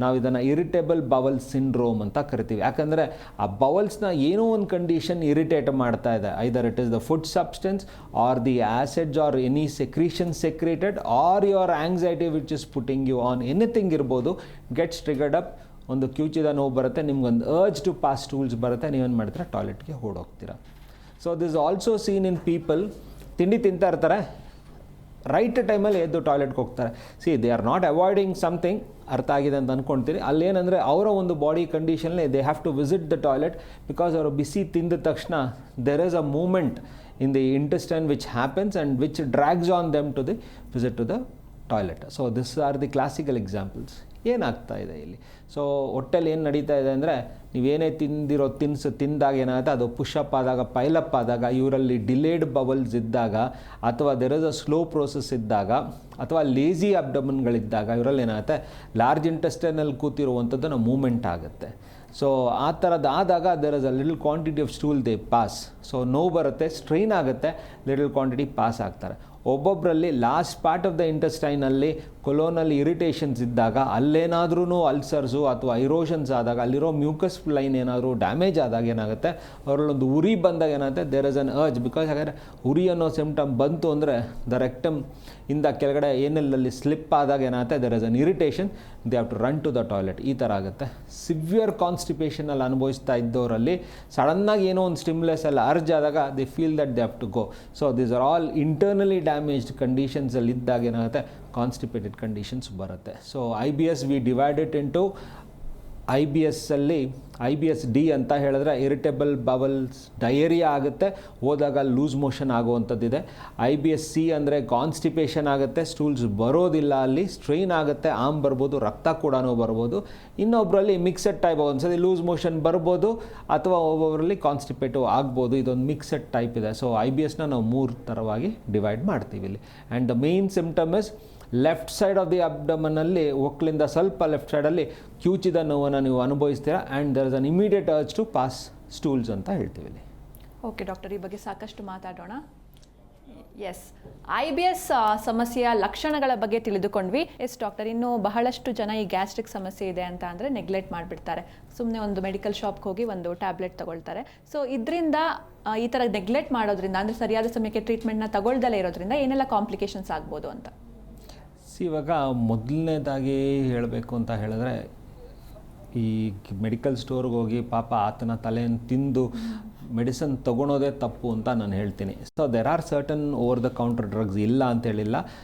ನಾವು ಇದನ್ನು ಇರಿಟೇಬಲ್ ಬವಲ್ ಸಿಂಡ್ರೋಮ್ ಅಂತ ಕರಿತೀವಿ. ಯಾಕಂದರೆ ಆ ಬವಲ್ಸ್ನ ಏನೋ ಒಂದು ಕಂಡೀಷನ್ ಇರಿಟೇಟ್ ಮಾಡ್ತಾ ಇದೆ. Either it is the food substance or the acids or any secretion secreted or your anxiety which is putting you on anything ಇರ್ಬೋದು, ಗೆಟ್ಸ್ ಟ್ರಿಗರ್ಡ್ ಅಪ್. ಒಂದು ಕ್ಯೂಚಿದ ನೋವು ಬರುತ್ತೆ, ನಿಮ್ಗೊಂದು ಅರ್ಜ್ ಟು ಪಾಸ್ ಟೂಲ್ಸ್ ಬರುತ್ತೆ, ನೀವೇನು ಮಾಡ್ತೀರಾ, ಟಾಯ್ಲೆಟ್ಗೆ ಓಡೋಗ್ತೀರಾ. So this also seen in people. ತಿಂಡಿ ತಿಂತಾ ಇರ್ತಾರೆ, ರೈಟ್ ಟೈಮಲ್ಲಿ ಎದ್ದು ಟಾಯ್ಲೆಟ್ಗೆ ಹೋಗ್ತಾರೆ. They are not avoiding something, ಅರ್ಥ ಆಗಿದೆ ಅಂತ ಅಂದ್ಕೊಳ್ತೀರಿ. ಅಲ್ಲೇನೆಂದರೆ ಅವರ ಒಂದು ಬಾಡಿ ಕಂಡೀಷನ್ಲಿ they have to visit the toilet, because ಅವರು ಬಿಸಿ ತಿಂದ ತಕ್ಷಣ there is a movement in the intestine which happens and which drags on them to the visit to the toilet. So this are the classical examples. ಏನಾಗ್ತಾ ಇದೆ ಇಲ್ಲಿ? ಸೊ ಹೊಟ್ಟೆಲಿ ಏನು ನಡೀತಾ ಇದೆ ಅಂದರೆ, ನೀವೇನೇ ತಿಂದಿರೋ ತಿನಿಸು ತಿಂದಾಗ ಏನಾಗುತ್ತೆ, ಅದು ಪುಷಪ್ ಆದಾಗ, ಪೈಲಪ್ ಆದಾಗ, ಇವರಲ್ಲಿ ಡಿಲೇಡ್ ಬವಲ್ಸ್ ಇದ್ದಾಗ, ಅಥವಾ there is a slow process ಇದ್ದಾಗ, ಅಥವಾ ಲೇಝಿ ಅಬ್ಡಮನ್ಗಳಿದ್ದಾಗ, ಇವರಲ್ಲಿ ಏನಾಗುತ್ತೆ, ಲಾರ್ಜ್ ಇಂಟೆಸ್ಟೈನಲ್ಲಿ ಕೂತಿರುವಂಥದ್ದು ಮೂಮೆಂಟ್ ಆಗುತ್ತೆ. ಸೊ ಆ ಥರದ್ದಾದಾಗ there is a little quantity of stool they pass. So ನೋವು ಬರುತ್ತೆ, ಸ್ಟ್ರೈನ್ ಆಗುತ್ತೆ, ಲಿಟಲ್ ಕ್ವಾಂಟಿಟಿ ಪಾಸ್ ಆಗ್ತಾರೆ. ಒಬ್ಬೊಬ್ಬರಲ್ಲಿ ಲಾಸ್ಟ್ ಪಾರ್ಟ್ ಆಫ್ ದ ಇಂಟೆಸ್ಟೈನಲ್ಲಿ ಕೊಲೋನಲ್ಲಿ ಇರಿಟೇಷನ್ಸ್ ಇದ್ದಾಗ, ಅಲ್ಲೇನಾದ್ರೂ ಅಲ್ಸರ್ಸು ಅಥವಾ ಇರೋಷನ್ಸ್ ಆದಾಗ, ಅಲ್ಲಿರೋ ಮ್ಯೂಕಸ್ ಲೈನ್ ಏನಾದರೂ ಡ್ಯಾಮೇಜ್ ಆದಾಗ ಏನಾಗುತ್ತೆ, ಅವರಲ್ಲೊಂದು ಉರಿ ಬಂದಾಗ ಏನಾಗುತ್ತೆ, there is an urge. Because ಯಾಕಂದರೆ ಉರಿ ಅನ್ನೋ ಸಿಂಪ್ಟಮ್ ಬಂತು ಅಂದರೆ ದ ರೆಕ್ಟಮ್ ಇಂದ ಕೆಳಗಡೆ ಏನೆಲ್ಲಲ್ಲಿ ಸ್ಲಿಪ್ ಆದಾಗ ಏನಾಗುತ್ತೆ, there is an irritation, they have to run to the toilet. ಈ ಥರ ಆಗುತ್ತೆ. ಸಿವಿಯರ್ ಕಾನ್ಸ್ಟಿಪೇಷನಲ್ಲಿ ಅನುಭವಿಸ್ತಾ ಇದ್ದವರಲ್ಲಿ ಸಡನ್ನಾಗಿ ಏನೋ ಒಂದು ಸ್ಟಿಮ್ಯುಲಸ್ ಎಲ್ಲ ಅರ್ಜ್ ಆದಾಗ they feel that they have to go. So these are all internally damaged ಕಂಡೀಷನ್ಸಲ್ಲಿ ಇದ್ದಾಗ ಏನಾಗುತ್ತೆ, ಕಾನ್ಸ್ಟಿಪೇಟೆಡ್ ಕಂಡೀಷನ್ಸ್ ಬರುತ್ತೆ. So IBS we divide it into I B S D ಅಂತ ಹೇಳಿದ್ರೆ ಇರಿಟೇಬಲ್ ಬವಲ್ಸ್ ಡಯೇರಿಯಾ ಆಗುತ್ತೆ, ಹೋದಾಗ ಲೂಸ್ ಮೋಷನ್ ಆಗುವಂಥದ್ದಿದೆ. ಐ ಬಿ ಎಸ್ ಸಿ ಅಂದರೆ ಕಾನ್ಸ್ಟಿಪೇಷನ್ ಆಗುತ್ತೆ, ಸ್ಟೂಲ್ಸ್ ಬರೋದಿಲ್ಲ, ಅಲ್ಲಿ ಸ್ಟ್ರೈನ್ ಆಗುತ್ತೆ, ಆಮ್ ಬರ್ಬೋದು, ರಕ್ತ ಕೂಡ ಬರ್ಬೋದು. ಇನ್ನೊಬ್ಬರಲ್ಲಿ ಮಿಕ್ಸೆಡ್ ಟೈಪ್, ಒಂದ್ಸತಿ ಲೂಸ್ ಮೋಷನ್ ಬರ್ಬೋದು ಅಥವಾ ಒಬ್ಬೊಬ್ಬರಲ್ಲಿ ಕಾನ್ಸ್ಟಿಪೇಟಿವ್ ಆಗ್ಬೋದು. ಇದೊಂದು ಮಿಕ್ಸೆಡ್ ಟೈಪ್ ಇದೆ. ಸೊ ಐ ಬಿ ಎಸ್ನ ನಾವು 3 ಥರವಾಗಿ ಡಿವೈಡ್ ಮಾಡ್ತೀವಿ ಇಲ್ಲಿ. And the main symptom is left side of the ಅಬ್ಡಮನಲ್ಲಿ, ಒಕ್ಕಲಿಂದ ಸ್ವಲ್ಪ ಲೆಫ್ಟ್ ಸೈಡಲ್ಲಿ ಕ್ಯೂಚಿದ ನೋವನ್ನು ನೀವು ಅನುಭವಿಸ್ತೀರಾ. And there is an immediate urge to pass stools ಅಂತ ಹೇಳ್ತೀವಿ ಇಲ್ಲಿ. ಓಕೆ ಡಾಕ್ಟರ್, ಈ ಬಗ್ಗೆ ಸಾಕಷ್ಟು ಮಾತಾಡೋಣ. ಎಸ್, ಐ ಬಿ ಎಸ್ ಸಮಸ್ಯೆಯ ಲಕ್ಷಣಗಳ ಬಗ್ಗೆ ತಿಳಿದುಕೊಂಡ್ವಿ. ಎಸ್ ಡಾಕ್ಟರ್, ಇನ್ನು ಬಹಳಷ್ಟು ಜನ ಈ ಗ್ಯಾಸ್ಟ್ರಿಕ್ ಸಮಸ್ಯೆ ಇದೆ ಅಂತ ಅಂದರೆ ನೆಗ್ಲೆಕ್ಟ್ ಮಾಡಿಬಿಡ್ತಾರೆ. ಸುಮ್ಮನೆ ಒಂದು ಮೆಡಿಕಲ್ ಶಾಪ್ಗೆ ಹೋಗಿ ಒಂದು ಟ್ಯಾಬ್ಲೆಟ್ ತಗೊಳ್ತಾರೆ. ಸೊ ಇದರಿಂದ ಈ ಥರ ನೆಗ್ಲೆಕ್ಟ್ ಮಾಡೋದ್ರಿಂದ, ಅಂದರೆ ಸರಿಯಾದ ಸಮಯಕ್ಕೆ ಟ್ರೀಟ್ಮೆಂಟ್ನ ತಗೊಳ್ದಲೇ ಇರೋದ್ರಿಂದ ಏನೆಲ್ಲ ಕಾಂಪ್ಲಿಕೇಶನ್ಸ್ ಆಗ್ಬೋದು ಅಂತ? ಇವಾಗ ಮೊದಲನೇದಾಗಿ ಹೇಳಬೇಕು ಅಂತ ಹೇಳಿದ್ರೆ, ಈ ಮೆಡಿಕಲ್ ಸ್ಟೋರ್ಗೆ ಹೋಗಿ ಪಾಪ ಆತನ ತಲೆಯನ್ನು ತಿಂದು ಮೆಡಿಸನ್ ತೊಗೊಳೋದೇ ತಪ್ಪು ಅಂತ ನಾನು ಹೇಳ್ತೀನಿ. So there are certain over the counter drugs ಇಲ್ಲ ಅಂತ ಹೇಳಿಲ್ಲ,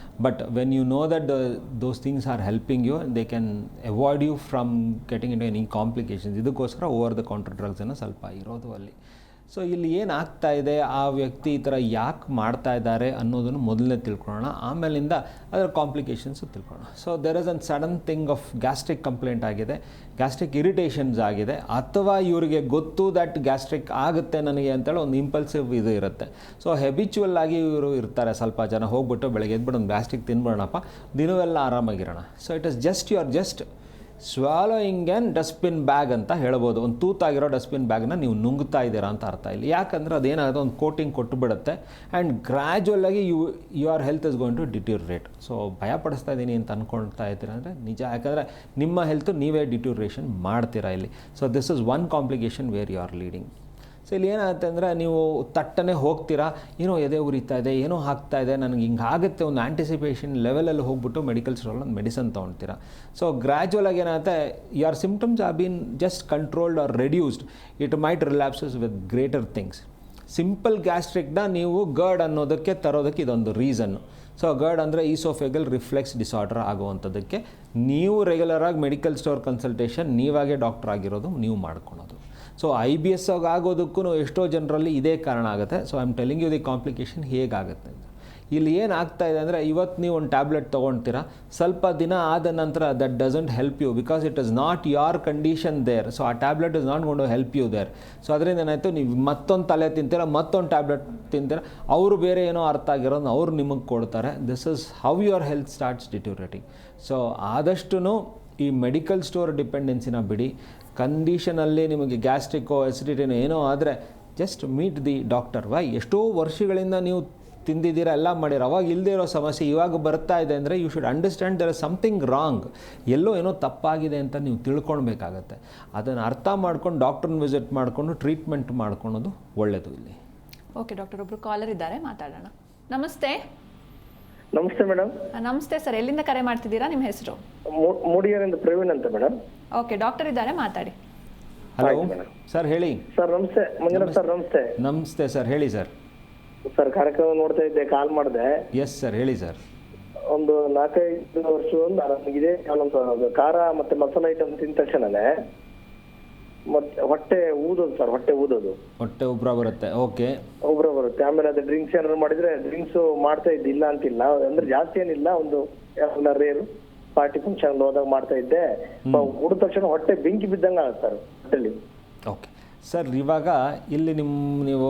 but when you know that those things are helping you, they can avoid you from getting in any complications. ಇದಕ್ಕೋಸ್ಕರ ಓವರ್ ದ ಕೌಂಟರ್ ಡ್ರಗ್ಸನ್ನು ಸ್ವಲ್ಪ ಇರೋದು ಅಲ್ಲಿ. ಸೊ ಇಲ್ಲಿ ಏನಾಗ್ತಾ ಇದೆ, ಆ ವ್ಯಕ್ತಿ ಈ ಥರ ಯಾಕೆ ಮಾಡ್ತಾ ಇದ್ದಾರೆ ಅನ್ನೋದನ್ನು ಮೊದಲನೇ ತಿಳ್ಕೊಳ್ಳೋಣ, ಆಮೇಲಿಂದ ಅದರ ಕಾಂಪ್ಲಿಕೇಶನ್ಸು ತಿಳ್ಕೊಳ್ಳೋಣ. So there is an sudden thing of gastric complaint ಆಗಿದೆ, ಗ್ಯಾಸ್ಟ್ರಿಕ್ ಇರಿಟೇಷನ್ಸ್ ಆಗಿದೆ, ಅಥವಾ ಇವರಿಗೆ ಗೊತ್ತು ದಟ್ ಗ್ಯಾಸ್ಟ್ರಿಕ್ ಆಗುತ್ತೆ ನನಗೆ ಅಂತೇಳಿ ಒಂದು ಇಂಪಲ್ಸಿವ್ ಇದು ಇರುತ್ತೆ. ಸೊ ಹೆಬಿಚುವಲ್ ಆಗಿ ಇವರು ಇರ್ತಾರೆ, ಸ್ವಲ್ಪ ಜನ ಹೋಗ್ಬಿಟ್ಟು ಬೆಳಗ್ಗೆ ಎದ್ಬಿಟ್ಟು ಒಂದು ಗ್ಯಾಸ್ಟ್ರಿಕ್ ತಿನ್ಬಿಡೋಣಪ್ಪ, ದಿನವೆಲ್ಲ ಆರಾಮಾಗಿರೋಣ. So it is just you are just swallowing an dustbin bag ಅಂತ ಹೇಳ್ಬೋದು. ಒಂದು ತೂತಾಗಿರೋ ಡಸ್ಟ್ಬಿನ್ ಬ್ಯಾಗ್ನ ನೀವು ನುಂಗ್ತಾ ಇದ್ದೀರಾ ಅಂತ ಅರ್ಥ ಇಲ್ಲಿ. ಯಾಕಂದರೆ ಅದೇನಾಗುತ್ತೆ, ಒಂದು ಕೋಟಿಂಗ್ ಕೊಟ್ಟುಬಿಡುತ್ತೆ ಆ್ಯಂಡ್ ಗ್ರ್ಯಾಜುವಲಾಗಿ your health is going to deteriorate. So ಭಯಪಡಿಸ್ತಾ ಇದ್ದೀನಿ ಅಂತ ಅಂದ್ಕೊಳ್ತಾ ಇದ್ದೀರಾ ಅಂದರೆ ನಿಜ, ಯಾಕಂದರೆ ನಿಮ್ಮ ಹೆಲ್ತು ನೀವೇ ಡಿಟ್ಯೂರೇಷನ್ ಮಾಡ್ತೀರಾ ಇಲ್ಲಿ. So this is one complication where you are leading. So ಇಲ್ಲಿ ಏನಾಗುತ್ತೆ ಅಂದರೆ, ನೀವು ತಟ್ಟನೆ ಹೋಗ್ತೀರಾ, ಏನೋ ಎದೆ ಉರಿತಾ ಇದೆ, ಏನೋ ಆಗ್ತಾ ಇದೆ, ನನಗೆ ಹಿಂಗೆ ಆಗುತ್ತೆ, ಒಂದು ಆ್ಯಂಟಿಸಿಪೇಷನ್ ಲೆವೆಲಲ್ಲಿ ಹೋಗ್ಬಿಟ್ಟು ಮೆಡಿಕಲ್ ಸ್ಟೋರಲ್ಲಿ ಒಂದು ಮೆಡಿಸನ್ ತೊಗೊಳ್ತೀರಾ. ಸೊ ಗ್ರ್ಯಾಜುವಲಾಗಿ ಏನಾಗುತ್ತೆ, your symptoms are been just controlled or reduced, it might relapses with greater things. Simple ಗ್ಯಾಸ್ಟ್ರಿಕ್ನ ನೀವು ಗರ್ಡ್ ಅನ್ನೋದಕ್ಕೆ ತರೋದಕ್ಕೆ ಇದೊಂದು ರೀಸನ್ನು. ಸೊ ಗರ್ಡ್ ಅಂದರೆ ಈಸೋಫೆಗಲ್ ರಿಫ್ಲೆಕ್ಸ್ ಡಿಸಾರ್ಡರ್ ಆಗುವಂಥದ್ದಕ್ಕೆ ನೀವು ರೆಗ್ಯುಲರಾಗಿ ಮೆಡಿಕಲ್ ಸ್ಟೋರ್ ಕನ್ಸಲ್ಟೇಷನ್ ನೀವಾಗೇ ಡಾಕ್ಟರ್ ಆಗಿರೋದು ನೀವು ಮಾಡ್ಕೊಳೋದು. ಸೊ ಐ ಬಿ ಎಸ್ ಆಗೋದಕ್ಕೂ ಎಷ್ಟೋ ಜನರಲ್ಲಿ ಇದೇ ಕಾರಣ ಆಗುತ್ತೆ. So I am telling you the complication ಹೇಗಾಗುತ್ತೆ ಅಂತ. ಇಲ್ಲಿ ಏನಾಗ್ತಾ ಇದೆ ಅಂದರೆ, ಇವತ್ತು ನೀವು ಒಂದು ಟ್ಯಾಬ್ಲೆಟ್ ತೊಗೊಳ್ತೀರಾ, ಸ್ವಲ್ಪ ದಿನ ಆದ ನಂತರ that doesn't help you because it is not your condition there. So ಆ tablet is not gone to help you there. So ಅದರಿಂದ ಏನಾಯಿತು, ನೀವು ಮತ್ತೊಂದು ತಲೆ ತಿಂತೀರ, ಮತ್ತೊಂದು ಟ್ಯಾಬ್ಲೆಟ್ ತಿಂತೀರ, ಅವರು ಬೇರೆ ಏನೋ ಅರ್ಥ ಆಗಿರೋದು ಅವ್ರು ನಿಮಗೆ ಕೊಡ್ತಾರೆ. This is how your health starts deteriorating. So ಆದಷ್ಟು ಈ ಮೆಡಿಕಲ್ ಸ್ಟೋರ್ ಡಿಪೆಂಡೆನ್ಸಿನ ಬಿಡಿ. ಕಂಡೀಷನಲ್ಲಿ ನಿಮಗೆ ಗ್ಯಾಸ್ಟ್ರಿಕ್ಕೋ ಎಸಿಡಿಟಿನೋ ಏನೋ ಆದರೆ ಜಸ್ಟ್ ಮೀಟ್ ದಿ ಡಾಕ್ಟರ್. ಎಷ್ಟೋ ವರ್ಷಗಳಿಂದ ನೀವು ತಿಂದಿದ್ದೀರಾ, ಎಲ್ಲ ಮಾಡಿರ, ಅವಾಗ ಇಲ್ಲದೆ ಇರೋ ಸಮಸ್ಯೆ ಇವಾಗ ಬರ್ತಾ ಇದೆ ಅಂದರೆ you should understand there is something wrong, ಎಲ್ಲೋ ಏನೋ ತಪ್ಪಾಗಿದೆ ಅಂತ ನೀವು ತಿಳ್ಕೊಳ್ಬೇಕಾಗತ್ತೆ. ಅದನ್ನು ಅರ್ಥ ಮಾಡ್ಕೊಂಡು ಡಾಕ್ಟ್ರನ್ನ ವಿಸಿಟ್ ಮಾಡಿಕೊಂಡು ಟ್ರೀಟ್ಮೆಂಟ್ ಮಾಡ್ಕೊಳೋದು ಒಳ್ಳೆಯದು ಇಲ್ಲಿ. ಓಕೆ ಡಾಕ್ಟರ್, ಒಬ್ಬರು ಕಾಲರ್ ಇದ್ದಾರೆ, ಮಾತಾಡೋಣ. ನಮಸ್ತೆ. ನಮಸ್ತೆ ಮೇಡಮ್. ನಮಸ್ತೆ ಸರ್, ಎಲ್ಲಿಂದ ಕರೆ ಮಾಡ್ತಿದ್ದೀರಾ, ನಿಮ್ಮ ಹೆಸರು? ಮೂಡಿಗೆರೆಯಿಂದ ಪ್ರವೀಣ್ ಅಂತ ಮೇಡಮ್. ಓಕೆ ಡಾಕ್ಟರ್ ಇದ್ದಾರೆ, ಮಾತಾಡಿ. ಹಲೋ ಸರ್, ಹೇಳಿ ಸರ್. ನಮಸ್ತೆ ಮಂಜುನಾಥ್ ಸರ್. ನಮಸ್ತೆ. ನಮಸ್ತೆ ಸರ್, ಹೇಳಿ ಸರ್. ಸರ್, ಕಾರ್ಯಕ್ರಮ ನೋಡ್ತಾ ಇದ್ದೆ, ಕಾಲ್ ಮಾಡಿದೆ. ಎಸ್ ಸರ್, ಹೇಳಿ ಸರ್. ಒಂದು 4-5 ವರ್ಷದಿಂದ ನನಗಿದೆ ಖಾರ ಮತ್ತೆ ಮಸಾಲೆ ಐಟಮ್ ತಿಂದ ತಕ್ಷಣನೇ ಮತ್ತೆ ಹೊಟ್ಟೆ ಊದೋದು ಸರ್, ಹೊಟ್ಟೆ ಉಬ್ರ ಬರುತ್ತೆ. ಓಕೆ, ಉಬ್ರ ಬರುತ್ತೆ. ಆಮೇಲೆ ಅದು ಡ್ರಿಂಕ್ಸ್ ಏನಾದ್ರು ಮಾಡಿದ್ರೆ, ಡ್ರಿಂಕ್ಸ್ ಮಾಡ್ತಾ ಇದ್ದಿಲ್ಲ ಅಂತಿಲ್ಲ, ಅಂದ್ರೆ ಜಾಸ್ತಿ ಏನಿಲ್ಲ, ಒಂದು ರೇರು ಪಾರ್ಟಿ ಫಂಕ್ಷನ್ ಹೋದಾಗ ಮಾಡ್ತಾ ಇದ್ದೆ. ಉಡಿದ ತಕ್ಷಣ ಹೊಟ್ಟೆ ಬೆಂಕಿ ಬಿದ್ದಂಗ ಆಗುತ್ತೆ ಸರ್ ಹೊಟ್ಟೆಲಿ. ಓಕೆ ಸರ್, ಇವಾಗ ಇಲ್ಲಿ ನೀವು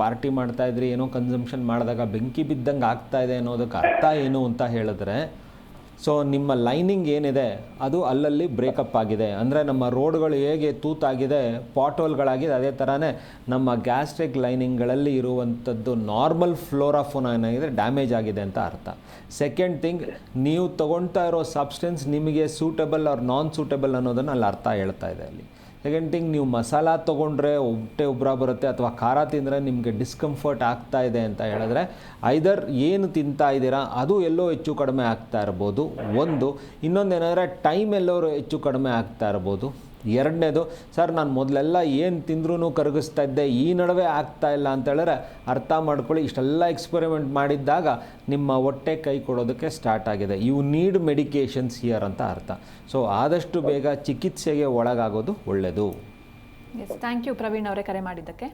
ಪಾರ್ಟಿ ಮಾಡ್ತಾ ಇದ್ರಿ, ಏನೋ ಕನ್ಸಂಪ್ಷನ್ ಮಾಡಿದಾಗ ಬೆಂಕಿ ಬಿದ್ದಂಗೆ ಆಗ್ತಾ ಇದೆ ಅನ್ನೋದಕ್ಕೆ ಅರ್ಥ ಏನು ಅಂತ ಹೇಳಿದ್ರೆ, ಸೊ ನಿಮ್ಮ ಲೈನಿಂಗ್ ಏನಿದೆ ಅದು ಅಲ್ಲಲ್ಲಿ ಬ್ರೇಕಪ್ ಆಗಿದೆ. ಅಂದರೆ ನಮ್ಮ ರೋಡ್ಗಳು ಹೇಗೆ ತೂತಾಗಿದೆ, ಪಾಟ್ಹೋಲ್ಗಳಾಗಿದೆ, ಅದೇ ಥರನೇ ನಮ್ಮ ಗ್ಯಾಸ್ಟ್ರಿಕ್ ಲೈನಿಂಗ್ಗಳಲ್ಲಿ ಇರುವಂಥದ್ದು ನಾರ್ಮಲ್ ಫ್ಲೋರಾಫೋನ್ ಏನಾಗಿದೆ ಡ್ಯಾಮೇಜ್ ಆಗಿದೆ ಅಂತ ಅರ್ಥ. ಸೆಕೆಂಡ್ ಥಿಂಗ್, ನೀವು ತೊಗೊಳ್ತಾ ಇರೋ ಸಬ್ಸ್ಟೆನ್ಸ್ ನಿಮಗೆ ಸೂಟಬಲ್ ಆರ್ ನಾನ್ ಸೂಟಬಲ್ ಅನ್ನೋದನ್ನು ಅಲ್ಲಿ ಅರ್ಥ ಹೇಳ್ತಾ ಇದೆ ಅಲ್ಲಿ. ಸೆಕೆಂಡ್ ಥಿಂಗ್, ನೀವು ಮಸಾಲ ತೊಗೊಂಡ್ರೆ ಹೊಟ್ಟೆ ಉಬ್ರ ಬರುತ್ತೆ, ಅಥವಾ ಖಾರ ತಿಂದರೆ ನಿಮಗೆ ಡಿಸ್ಕಂಫರ್ಟ್ ಆಗ್ತಾ ಇದೆ ಅಂತ ಹೇಳಿದ್ರೆ, ಐದರ್ ಏನು ತಿಂತಾ ಇದ್ದೀರಾ ಅದು ಎಲ್ಲೋ ಹೆಚ್ಚು ಕಡಿಮೆ ಆಗ್ತಾ ಇರ್ಬೋದು ಒಂದು, ಇನ್ನೊಂದೇನಾದರೆ ಟೈಮ್ ಎಲ್ಲೋ ಹೆಚ್ಚು ಕಡಿಮೆ ಆಗ್ತಾ ಇರ್ಬೋದು. ಎರಡನೇದು, ಸರ್ ನಾನು ಮೊದಲೆಲ್ಲ ಏನು ತಿಂದ್ರೂ ಕರಗಿಸ್ತಾ ಇದ್ದೆ, ಈ ನಡುವೆ ಆಗ್ತಾ ಇಲ್ಲ ಅಂತ ಹೇಳಿದ್ರೆ ಅರ್ಥ ಮಾಡ್ಕೊಳ್ಳಿ, ಇಷ್ಟೆಲ್ಲ ಎಕ್ಸ್ಪೆರಿಮೆಂಟ್ ಮಾಡಿದ್ದಾಗ ನಿಮ್ಮ ಹೊಟ್ಟೆ ಕೈ ಕೊಡೋದಕ್ಕೆ ಸ್ಟಾರ್ಟ್ ಆಗಿದೆ. ಯು ನೀಡ್ ಮೆಡಿಕೇಷನ್ಸ್ ಹಿಯರ್ ಅಂತ ಅರ್ಥ. ಸೊ ಆದಷ್ಟು ಬೇಗ ಚಿಕಿತ್ಸೆಗೆ ಒಳಗಾಗೋದು ಒಳ್ಳೆಯದು. ಎಸ್, ಥ್ಯಾಂಕ್ ಯು ಪ್ರವೀಣ್ ಅವರೇ ಕರೆ ಮಾಡಿದ್ದಕ್ಕೆ.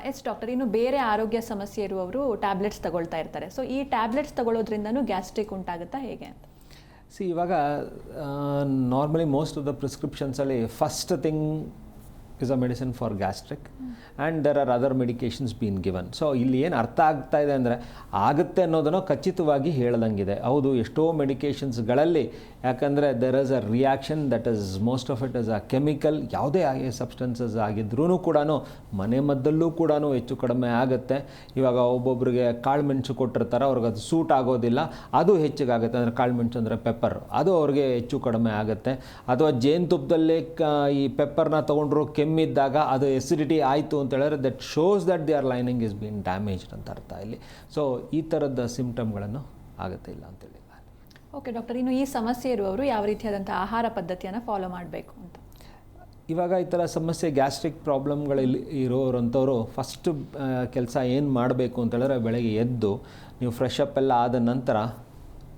ಎಸ್ ಡಾಕ್ಟರ್, ಇನ್ನು ಬೇರೆ ಆರೋಗ್ಯ ಸಮಸ್ಯೆ ಇರುವವರು ಟ್ಯಾಬ್ಲೆಟ್ಸ್ ತಗೊಳ್ತಾ ಇರ್ತಾರೆ. ಸೊ ಈ ಟ್ಯಾಬ್ಲೆಟ್ಸ್ ತಗೊಳ್ಳೋದ್ರಿಂದನೂ ಗ್ಯಾಸ್ಟ್ರಿಕ್ ಉಂಟಾಗುತ್ತಾ ಹೇಗೆ ಅಂತ? ಇವಾಗ ನಾರ್ಮಲಿ ಮೋಸ್ಟ್ ಆಫ್ ದ ಪ್ರಿಸ್ಕ್ರಿಪ್ಷನ್ಸಲ್ಲಿ first thing is a medicine for gastric and there are other medications been given. So ಇಲ್ಲಿ ಏನು ಅರ್ಥ ಆಗ್ತಾ ಇದೆ ಅಂದರೆ, ಆಗುತ್ತೆ ಅನ್ನೋದನ್ನು ಖಚಿತವಾಗಿ ಹೇಳ್ದಂಗಿದೆ. ಹೌದು, ಎಷ್ಟೋ ಮೆಡಿಕೇಷನ್ಸ್ಗಳಲ್ಲಿ ಯಾಕಂದರೆ there is a reaction that is most of it is a chemical. ಯಾವುದೇ ಆಗಿ ಸಬ್ಸ್ಟೆನ್ಸಸ್ ಆಗಿದ್ರೂ ಕೂಡ ಮನೆ ಮದ್ದಲ್ಲೂ ಕೂಡ ಹೆಚ್ಚು ಕಡಿಮೆ ಆಗುತ್ತೆ. ಇವಾಗ ಒಬ್ಬೊಬ್ಬರಿಗೆ ಕಾಳು ಮೆಣಸು ಕೊಟ್ಟಿರ್ತಾರೆ, ಅವ್ರಿಗೆ ಅದು ಸೂಟ್ ಆಗೋದಿಲ್ಲ, ಅದು ಹೆಚ್ಚಿಗಾಗುತ್ತೆ. ಅಂದರೆ ಕಾಳು ಮೆಣಸು ಅಂದರೆ ಪೆಪ್ಪರ್, ಅದು ಅವ್ರಿಗೆ ಹೆಚ್ಚು ಕಡಿಮೆ ಆಗುತ್ತೆ. ಅಥವಾ ಜೇನುತುಪ್ಪದಲ್ಲಿ ಈ ಪೆಪ್ಪರ್ನ ತೊಗೊಂಡ್ರು ಕೆಮ್ಮಿದ್ದಾಗ ಅದು ಎಸಿಡಿಟಿ ಆಯಿತು ಅಂತ ಹೇಳಿದ್ರೆ that shows that their lining is been damaged ಅಂತ ಅರ್ಥ ಇಲ್ಲಿ. ಸೊ ಈ ಥರದ ಸಿಂಪ್ಟಮ್ಗಳನ್ನು ಆಗುತ್ತೆ, ಇಲ್ಲ ಅಂತೇಳಿ. ಓಕೆ ಡಾಕ್ಟರ್, ಇನ್ನು ಈ ಸಮಸ್ಯೆ ಇರುವವರು ಯಾವ ರೀತಿಯಾದಂಥ ಆಹಾರ ಪದ್ಧತಿಯನ್ನು ಫಾಲೋ ಮಾಡಬೇಕು ಅಂತ? ಇವಾಗ ಈ ಥರ ಸಮಸ್ಯೆ ಗ್ಯಾಸ್ಟ್ರಿಕ್ ಪ್ರಾಬ್ಲಮ್ಗಳಲ್ಲಿ ಇರೋರಂಥವ್ರು ಫಸ್ಟ್ ಕೆಲಸ ಏನು ಮಾಡಬೇಕು ಅಂತ ಹೇಳಿದ್ರೆ, ಬೆಳಗ್ಗೆ ಎದ್ದು ನೀವು ಫ್ರೆಶ್ ಅಪ್ ಎಲ್ಲ ಆದ ನಂತರ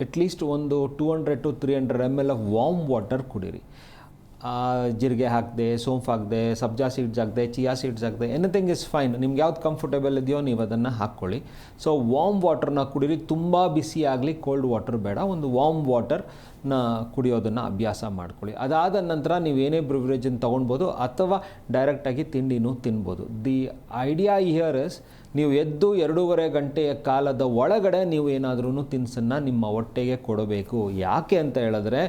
ಅಟ್ಲೀಸ್ಟ್ ಒಂದು 200 to 300 ml of warm water ಕುಡೀರಿ. ಜೀರಿಗೆ ಹಾಕಿದೆ, ಸೋಂಫ್ ಹಾಕಿದೆ, ಸಬ್ಜಾ ಸೀಡ್ಸ್ ಹಾಕಿದೆ, ಚಿಯಾ ಸೀಡ್ಸ್ ಹಾಕಿದೆ, ಎನಿಥಿಂಗ್ ಇಸ್ ಫೈನ್. ನಿಮ್ಗೆ ಯಾವ್ದು ಕಂಫರ್ಟೇಬಲ್ ಇದೆಯೋ ನೀವು ಅದನ್ನು ಹಾಕ್ಕೊಳ್ಳಿ. ಸೊ ವಾರ್ಮ್ ವಾಟರ್ನ ಕುಡೀರಿ. ತುಂಬ ಬಿಸಿ ಆಗಲಿ, ಕೋಲ್ಡ್ ವಾಟರ್ ಬೇಡ. ಒಂದು ವಾರ್ಮ್ ವಾಟರ್ನ ಕುಡಿಯೋದನ್ನು ಅಭ್ಯಾಸ ಮಾಡ್ಕೊಳ್ಳಿ. ಅದಾದ ನಂತರ ನೀವೇನೇ ಬ್ರಿವರೇಜನ್ನು ತೊಗೊಳ್ಬೋದು ಅಥವಾ ಡೈರೆಕ್ಟಾಗಿ ತಿಂಡಿನೂ ತಿನ್ಬೋದು. ದಿ ಐಡಿಯಾ ಹಿಯರ್ ಇಸ್, ನೀವು ಎದ್ದು 2.5 ಗಂಟೆಯ ಕಾಲದ ಒಳಗಡೆ ನೀವು ಏನಾದ್ರೂ ತಿನಿಸನ್ನು ನಿಮ್ಮ ಹೊಟ್ಟೆಗೆ ಕೊಡಬೇಕು. ಯಾಕೆ ಅಂತ ಹೇಳಿದ್ರೆ,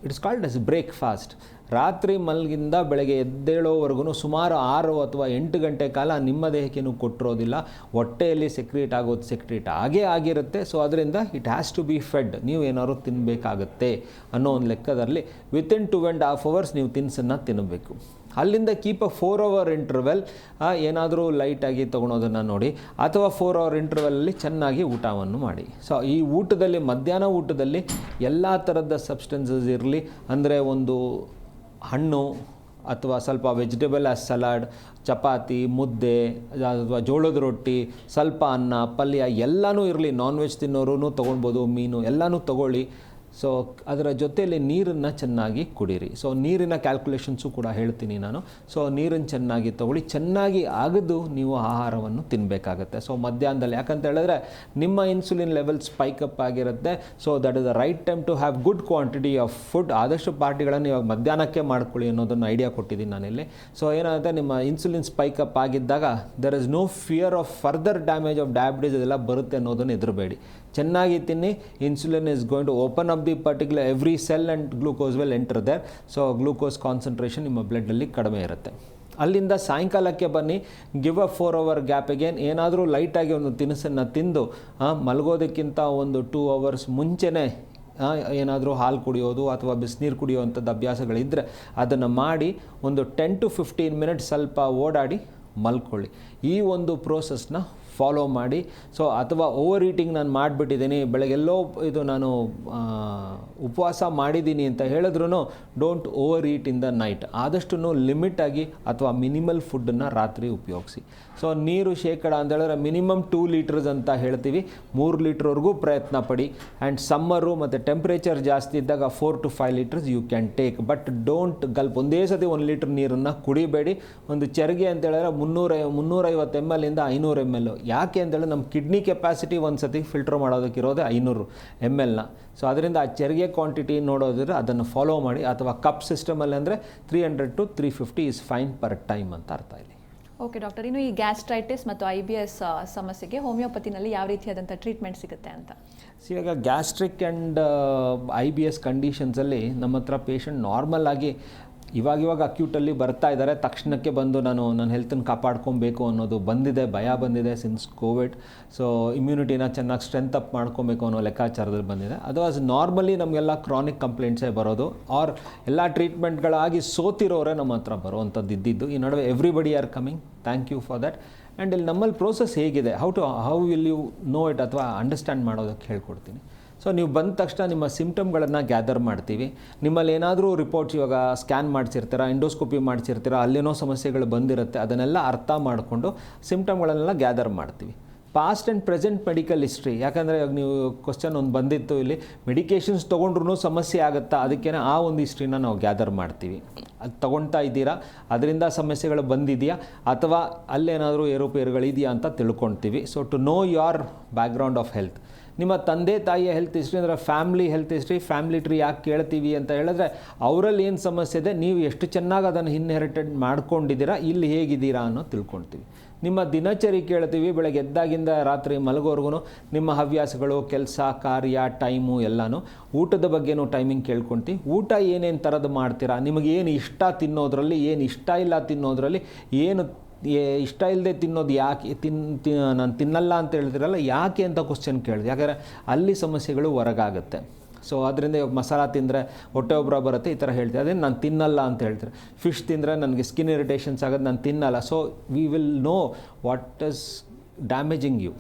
ಇಟ್ಸ್ ಕಾಲ್ಡ್ ಎಸ್ ಬ್ರೇಕ್ಫಾಸ್ಟ್. ರಾತ್ರಿ ಮಲಗಿಂದ ಬೆಳಗ್ಗೆ ಎದ್ದೇಳೋವರೆಗೂ ಸುಮಾರು 6 ಅಥವಾ 8 ಗಂಟೆ ಕಾಲ ನಿಮ್ಮ ದೇಹಕ್ಕೇನು ಕೊಟ್ಟಿರೋದಿಲ್ಲ. ಹೊಟ್ಟೆಯಲ್ಲಿ ಸೆಕ್ರೀಟ್ ಆಗೇ ಆಗಿರುತ್ತೆ. ಸೊ ಅದರಿಂದ it has to be fed. ನೀವು ಏನಾದ್ರು ತಿನ್ನಬೇಕಾಗತ್ತೆ ಅನ್ನೋ ಒಂದು ಲೆಕ್ಕದಲ್ಲಿ ವಿತಿನ್ 2.5 hours ನೀವು ತಿನಿಸನ್ನು ತಿನ್ನಬೇಕು. ಅಲ್ಲಿಂದ ಕೀಪ್ ಅ 4 hour ಇಂಟರ್ವೆಲ್. ಏನಾದರೂ ಲೈಟಾಗಿ ತೊಗೊಳೋದನ್ನು ನೋಡಿ, ಅಥವಾ 4 hour ಇಂಟರ್ವೆಲಲ್ಲಿ ಚೆನ್ನಾಗಿ ಊಟವನ್ನು ಮಾಡಿ. ಸೊ ಈ ಊಟದಲ್ಲಿ, ಮಧ್ಯಾಹ್ನ ಊಟದಲ್ಲಿ ಎಲ್ಲ ಥರದ ಸಬ್ಸ್ಟೆನ್ಸಸ್ ಇರಲಿ. ಅಂದರೆ ಒಂದು ಹಣ್ಣು ಅಥವಾ ಸ್ವಲ್ಪ ವೆಜಿಟೇಬಲ್ ಆಸ್ ಸಲಾಡ್, ಚಪಾತಿ, ಮುದ್ದೆ ಅಥವಾ ಜೋಳದ ರೊಟ್ಟಿ, ಸ್ವಲ್ಪ ಅನ್ನ, ಪಲ್ಯ ಎಲ್ಲನೂ ಇರಲಿ. ನಾನ್ ವೆಜ್ ತಿನ್ನೋರು ತೊಗೊಳ್ಬೋದು, ಮೀನು ಎಲ್ಲನೂ ತೊಗೊಳ್ಳಿ. ಸೊ ಅದರ ಜೊತೆಯಲ್ಲಿ ನೀರನ್ನು ಚೆನ್ನಾಗಿ ಕುಡೀರಿ. ಸೊ ನೀರಿನ ಕ್ಯಾಲ್ಕುಲೇಷನ್ಸು ಕೂಡ ಹೇಳ್ತೀನಿ ನಾನು. ಸೊ ನೀರನ್ನು ಚೆನ್ನಾಗಿ ತೊಗೊಳ್ಳಿ. ಚೆನ್ನಾಗಿ ಅಗೆದು ನೀವು ಆಹಾರವನ್ನು ತಿನ್ನಬೇಕಾಗತ್ತೆ. ಸೊ ಮಧ್ಯಾಹ್ನದಲ್ಲಿ, ಯಾಕಂತ ಹೇಳಿದ್ರೆ ನಿಮ್ಮ ಇನ್ಸುಲಿನ್ ಲೆವೆಲ್ ಸ್ಪೈಕಪ್ ಆಗಿರುತ್ತೆ. So that is the right time to have good quantity of food. ಆದಷ್ಟು ಪಾರ್ಟಿಗಳನ್ನು ಇವಾಗ ಮಧ್ಯಾಹ್ನಕ್ಕೆ ಮಾಡ್ಕೊಳ್ಳಿ ಅನ್ನೋದನ್ನು ಐಡಿಯಾ ಕೊಟ್ಟಿದ್ದೀನಿ ನಾನಿಲ್ಲಿ. ಸೊ ಏನಾಗುತ್ತೆ, ನಿಮ್ಮ ಇನ್ಸುಲಿನ್ ಸ್ಪೈಕಪ್ ಆಗಿದ್ದಾಗ there is no fear of further damage of diabetes ಇದೆಲ್ಲ ಬರುತ್ತೆ ಅನ್ನೋದನ್ನು ಹೆದರಬೇಡಿ. ಚೆನ್ನಾಗಿ ತಿನ್ನಿ. Insulin is going to open up the particular every cell and glucose will enter there. So glucose concentration ನಿಮ್ಮ ಬ್ಲಡ್ಡಲ್ಲಿ ಕಡಿಮೆ ಇರುತ್ತೆ. ಅಲ್ಲಿಂದ ಸಾಯಂಕಾಲಕ್ಕೆ ಬನ್ನಿ. ಗಿವ್ ಅ 4 hour ಗ್ಯಾಪಿಗೆ ಏನಾದರೂ ಲೈಟಾಗಿ ಒಂದು ತಿನಿಸನ್ನು ತಿಂದು ಮಲಗೋದಕ್ಕಿಂತ ಒಂದು 2 hours ಮುಂಚೆನೇ ಏನಾದರೂ ಹಾಲು ಕುಡಿಯೋದು ಅಥವಾ ಬಿಸಿನೀರು ಕುಡಿಯೋವಂಥದ್ದು ಅಭ್ಯಾಸಗಳಿದ್ದರೆ ಅದನ್ನು ಮಾಡಿ ಒಂದು 10 to 15 minutes ಸ್ವಲ್ಪ ಓಡಾಡಿ ಮಲ್ಕೊಳ್ಳಿ. ಈ ಒಂದು ಪ್ರೋಸೆಸ್ನ ಫಾಲೋ ಮಾಡಿ. ಸೊ ಅಥವಾ ಓವರ್ ಈಟಿಂಗ್ ನಾನು ಮಾಡಿಬಿಟ್ಟಿದ್ದೀನಿ, ಬೆಳಗ್ಗೆಲ್ಲೋ ಇದು ನಾನು ಉಪವಾಸ ಮಾಡಿದ್ದೀನಿ ಅಂತ ಹೇಳಿದ್ರೂ don't overeat in the night. ಆದಷ್ಟು ಲಿಮಿಟಾಗಿ ಅಥವಾ ಮಿನಿಮಲ್ ಫುಡ್ಡನ್ನು ರಾತ್ರಿ ಉಪಯೋಗಿಸಿ. ಸೊ ನೀರು ಶೇಕಡ ಅಂತ ಹೇಳಿದ್ರೆ ಮಿನಿಮಮ್ 2 liters ಅಂತ ಹೇಳ್ತೀವಿ. 3 ಲೀಟ್ರ್ವರೆಗೂ ಪ್ರಯತ್ನ ಪಡಿ. ಆ್ಯಂಡ್ ಸಮ್ಮರು ಮತ್ತು ಟೆಂಪ್ರೇಚರ್ ಜಾಸ್ತಿ ಇದ್ದಾಗ 4 to 5 liters you can take. But don't gulp. ಒಂದೇ ಸತಿ 1 ಲೀಟ್ರ್ ನೀರನ್ನು ಕುಡಿಬೇಡಿ. ಒಂದು ಚರಿಗೆ ಅಂತ ಹೇಳಿದ್ರೆ 350 ml ಇಂದ 500 ml. ಯಾಕೆ ಅಂತೇಳಿ ನಮ್ಮ ಕಿಡ್ನಿ ಕೆಪಾಸಿಟಿ ಒಂದು ಸತಿ ಫಿಲ್ಟರ್ ಮಾಡೋದಕ್ಕಿರೋದೇ 500 ml. ಸೊ ಅದರಿಂದ ಆ ಚರಿಗೆ ಕ್ವಾಂಟಿಟಿ ನೋಡೋದಿದ್ರೆ ಅದನ್ನು ಫಾಲೋ ಮಾಡಿ. ಅಥವಾ ಕಪ್ ಸಿಸ್ಟಮಲ್ಲಿ ಅಂದರೆ 300 to 350 is fine per time ಅಂತ ಅರ್ಥ ಇಲ್ಲಿ. ಓಕೆ ಡಾಕ್ಟರ್, ಇನ್ನು ಈ ಗ್ಯಾಸ್ಟ್ರೈಟಿಸ್ ಮತ್ತು IBS ಸಮಸ್ಯೆಗೆ ಹೋಮಿಯೋಪತಿನಲ್ಲಿ ಯಾವ ರೀತಿಯಾದಂಥ ಟ್ರೀಟ್ಮೆಂಟ್ ಸಿಗುತ್ತೆ ಅಂತ? ಇವಾಗ ಗ್ಯಾಸ್ಟ್ರಿಕ್ ಆ್ಯಂಡ್ IBS ಕಂಡೀಷನ್ಸಲ್ಲಿ ನಮ್ಮ ಹತ್ರ ಪೇಷಂಟ್ ನಾರ್ಮಲ್ ಆಗಿ ಇವಾಗ ಅಕ್ಯೂಟಲ್ಲಿ ಬರ್ತಾ ಇದ್ದಾರೆ. ತಕ್ಷಣಕ್ಕೆ ಬಂದು ನಾನು ನನ್ನ ಹೆಲ್ತನ್ನು ಕಾಪಾಡ್ಕೊಬೇಕು ಅನ್ನೋದು ಬಂದಿದೆ, ಭಯ ಬಂದಿದೆ ಸಿನ್ಸ್ ಕೋವಿಡ್. ಸೊ ಇಮ್ಯುನಿಟಿನ ಚೆನ್ನಾಗಿ ಸ್ಟ್ರೆಂತ್ ಅಪ್ ಮಾಡ್ಕೊಬೇಕು ಅನ್ನೋ ಲೆಕ್ಕಾಚಾರದಲ್ಲಿ ಬಂದಿದೆ. ಅದರ್ವೈಸ್ ನಾರ್ಮಲಿ ನಮಗೆಲ್ಲ ಕ್ರಾನಿಕ್ ಕಂಪ್ಲೇಂಟ್ಸೇ ಬರೋದು, ಆರ್ ಎಲ್ಲ ಟ್ರೀಟ್ಮೆಂಟ್ಗಳಾಗಿ ಸೋತಿರೋರೇ ನಮ್ಮ ಹತ್ರ ಬರುವಂಥದ್ದು ಇದ್ದಿದ್ದು. ಈ ನಡುವೆ everybody are coming. Thank you for that. And ಇಲ್ಲಿ ನಮ್ಮಲ್ಲಿ ಪ್ರೋಸೆಸ್ ಹೇಗಿದೆ, how will you know it ಅಥವಾ ಅಂಡರ್ಸ್ಟ್ಯಾಂಡ್ ಮಾಡೋದಕ್ಕೆ ಹೇಳ್ಕೊಡ್ತೀನಿ. ಸೊ ನೀವು ಬಂದ ತಕ್ಷಣ ನಿಮ್ಮ ಸಿಮ್ಟಮ್ಗಳನ್ನು ಗ್ಯಾದರ್ ಮಾಡ್ತೀವಿ. ನಿಮ್ಮಲ್ಲಿ ಏನಾದರೂ ರಿಪೋರ್ಟ್ಸ್ ಇವಾಗ ಸ್ಕ್ಯಾನ್ ಮಾಡಿಸಿರ್ತೀರ, ಎಂಡೋಸ್ಕೋಪಿ ಮಾಡಿಸಿರ್ತೀರ, ಅಲ್ಲೇನೋ ಸಮಸ್ಯೆಗಳು ಬಂದಿರುತ್ತೆ, ಅದನ್ನೆಲ್ಲ ಅರ್ಥ ಮಾಡಿಕೊಂಡು ಸಿಮ್ಟಮ್ಗಳನ್ನೆಲ್ಲ ಗ್ಯಾದರ್ ಮಾಡ್ತೀವಿ. Past and present medical history, ಯಾಕಂದರೆ ಇವಾಗ ನೀವು ಕ್ವಶನ್ ಒಂದು ಬಂದಿತ್ತು ಇಲ್ಲಿ, ಮೆಡಿಕೇಷನ್ಸ್ ತೊಗೊಂಡ್ರೂ ಸಮಸ್ಯೆ ಆಗುತ್ತಾ, ಅದಕ್ಕೇ ಆ ಒಂದು ಹಿಸ್ಟ್ರಿನ ನಾವು ಗ್ಯಾದರ್ ಮಾಡ್ತೀವಿ. ಅದು ತೊಗೊಳ್ತಾ ಇದ್ದೀರಾ, ಅದರಿಂದ ಸಮಸ್ಯೆಗಳು ಬಂದಿದೆಯಾ ಅಥವಾ ಅಲ್ಲೇನಾದರೂ ಏರುಪೇರುಗಳಿದೆಯಾ ಅಂತ ತಿಳ್ಕೊಳ್ತೀವಿ. So to know your background of health. ನಿಮ್ಮ ತಂದೆ ತಾಯಿಯ ಹೆಲ್ತ್ ಹಿಸ್ಟ್ರಿ ಅಂದರೆ family health history, family tree ಯಾಕೆ ಕೇಳ್ತೀವಿ ಅಂತ ಹೇಳಿದ್ರೆ ಅವರಲ್ಲಿ ಏನು ಸಮಸ್ಯೆ ಇದೆ, ನೀವು ಎಷ್ಟು ಚೆನ್ನಾಗಿ ಅದನ್ನು ಇನ್ಹೆರಿಟೆಡ್ ಮಾಡ್ಕೊಂಡಿದ್ದೀರಾ, ಇಲ್ಲಿ ಹೇಗಿದ್ದೀರಾ ಅನ್ನೋ ತಿಳ್ಕೊಳ್ತೀವಿ. ನಿಮ್ಮ ದಿನಚರಿ ಕೇಳ್ತೀವಿ, ಬೆಳಗ್ಗೆ ಎದ್ದಾಗಿಂದ ರಾತ್ರಿ ಮಲಗೋರ್ಗು ನಿಮ್ಮ ಹವ್ಯಾಸಗಳು, ಕೆಲಸ, ಕಾರ್ಯ, ಟೈಮು ಎಲ್ಲನೂ. ಊಟದ ಬಗ್ಗೆನೂ ಟೈಮಿಂಗ್ ಕೇಳ್ಕೊಳ್ತೀವಿ. ಊಟ ಏನೇನು ಥರದ್ದು ಮಾಡ್ತೀರಾ, ನಿಮಗೆ ಏನು ಇಷ್ಟ ತಿನ್ನೋದ್ರಲ್ಲಿ, ಏನು ಇಷ್ಟ ಇಲ್ಲ ತಿನ್ನೋದ್ರಲ್ಲಿ, ಏನು ಇಷ್ಟ ಇಲ್ಲದೆ ತಿನ್ನೋದು ಯಾಕೆ ನಾನು ತಿನ್ನಲ್ಲ ಅಂತ ಹೇಳ್ತಿರಲ್ಲ, ಯಾಕೆ ಅಂತ ಕ್ವಶನ್ ಕೇಳಿದೆ. ಯಾಕಂದರೆ ಅಲ್ಲಿ ಸಮಸ್ಯೆಗಳು ಹೊರಗಾಗುತ್ತೆ. ಸೊ ಅದರಿಂದ ಇವಾಗ ಮಸಾಲ ತಿಂದರೆ ಹೊಟ್ಟೆ ಉಬ್ಬರ ಬರುತ್ತೆ, ಈ ಥರ ಹೇಳ್ತೀವಿ. ಅದೇ ನಾನು ತಿನ್ನಲ್ಲ ಅಂತ ಹೇಳ್ತಾರೆ. ಫಿಶ್ ತಿಂದರೆ ನನಗೆ ಸ್ಕಿನ್ ಇರಿಟೇಷನ್ಸ್ ಆಗೋದು, ನಾನು ತಿನ್ನಲ್ಲ. So we will know what is damaging you.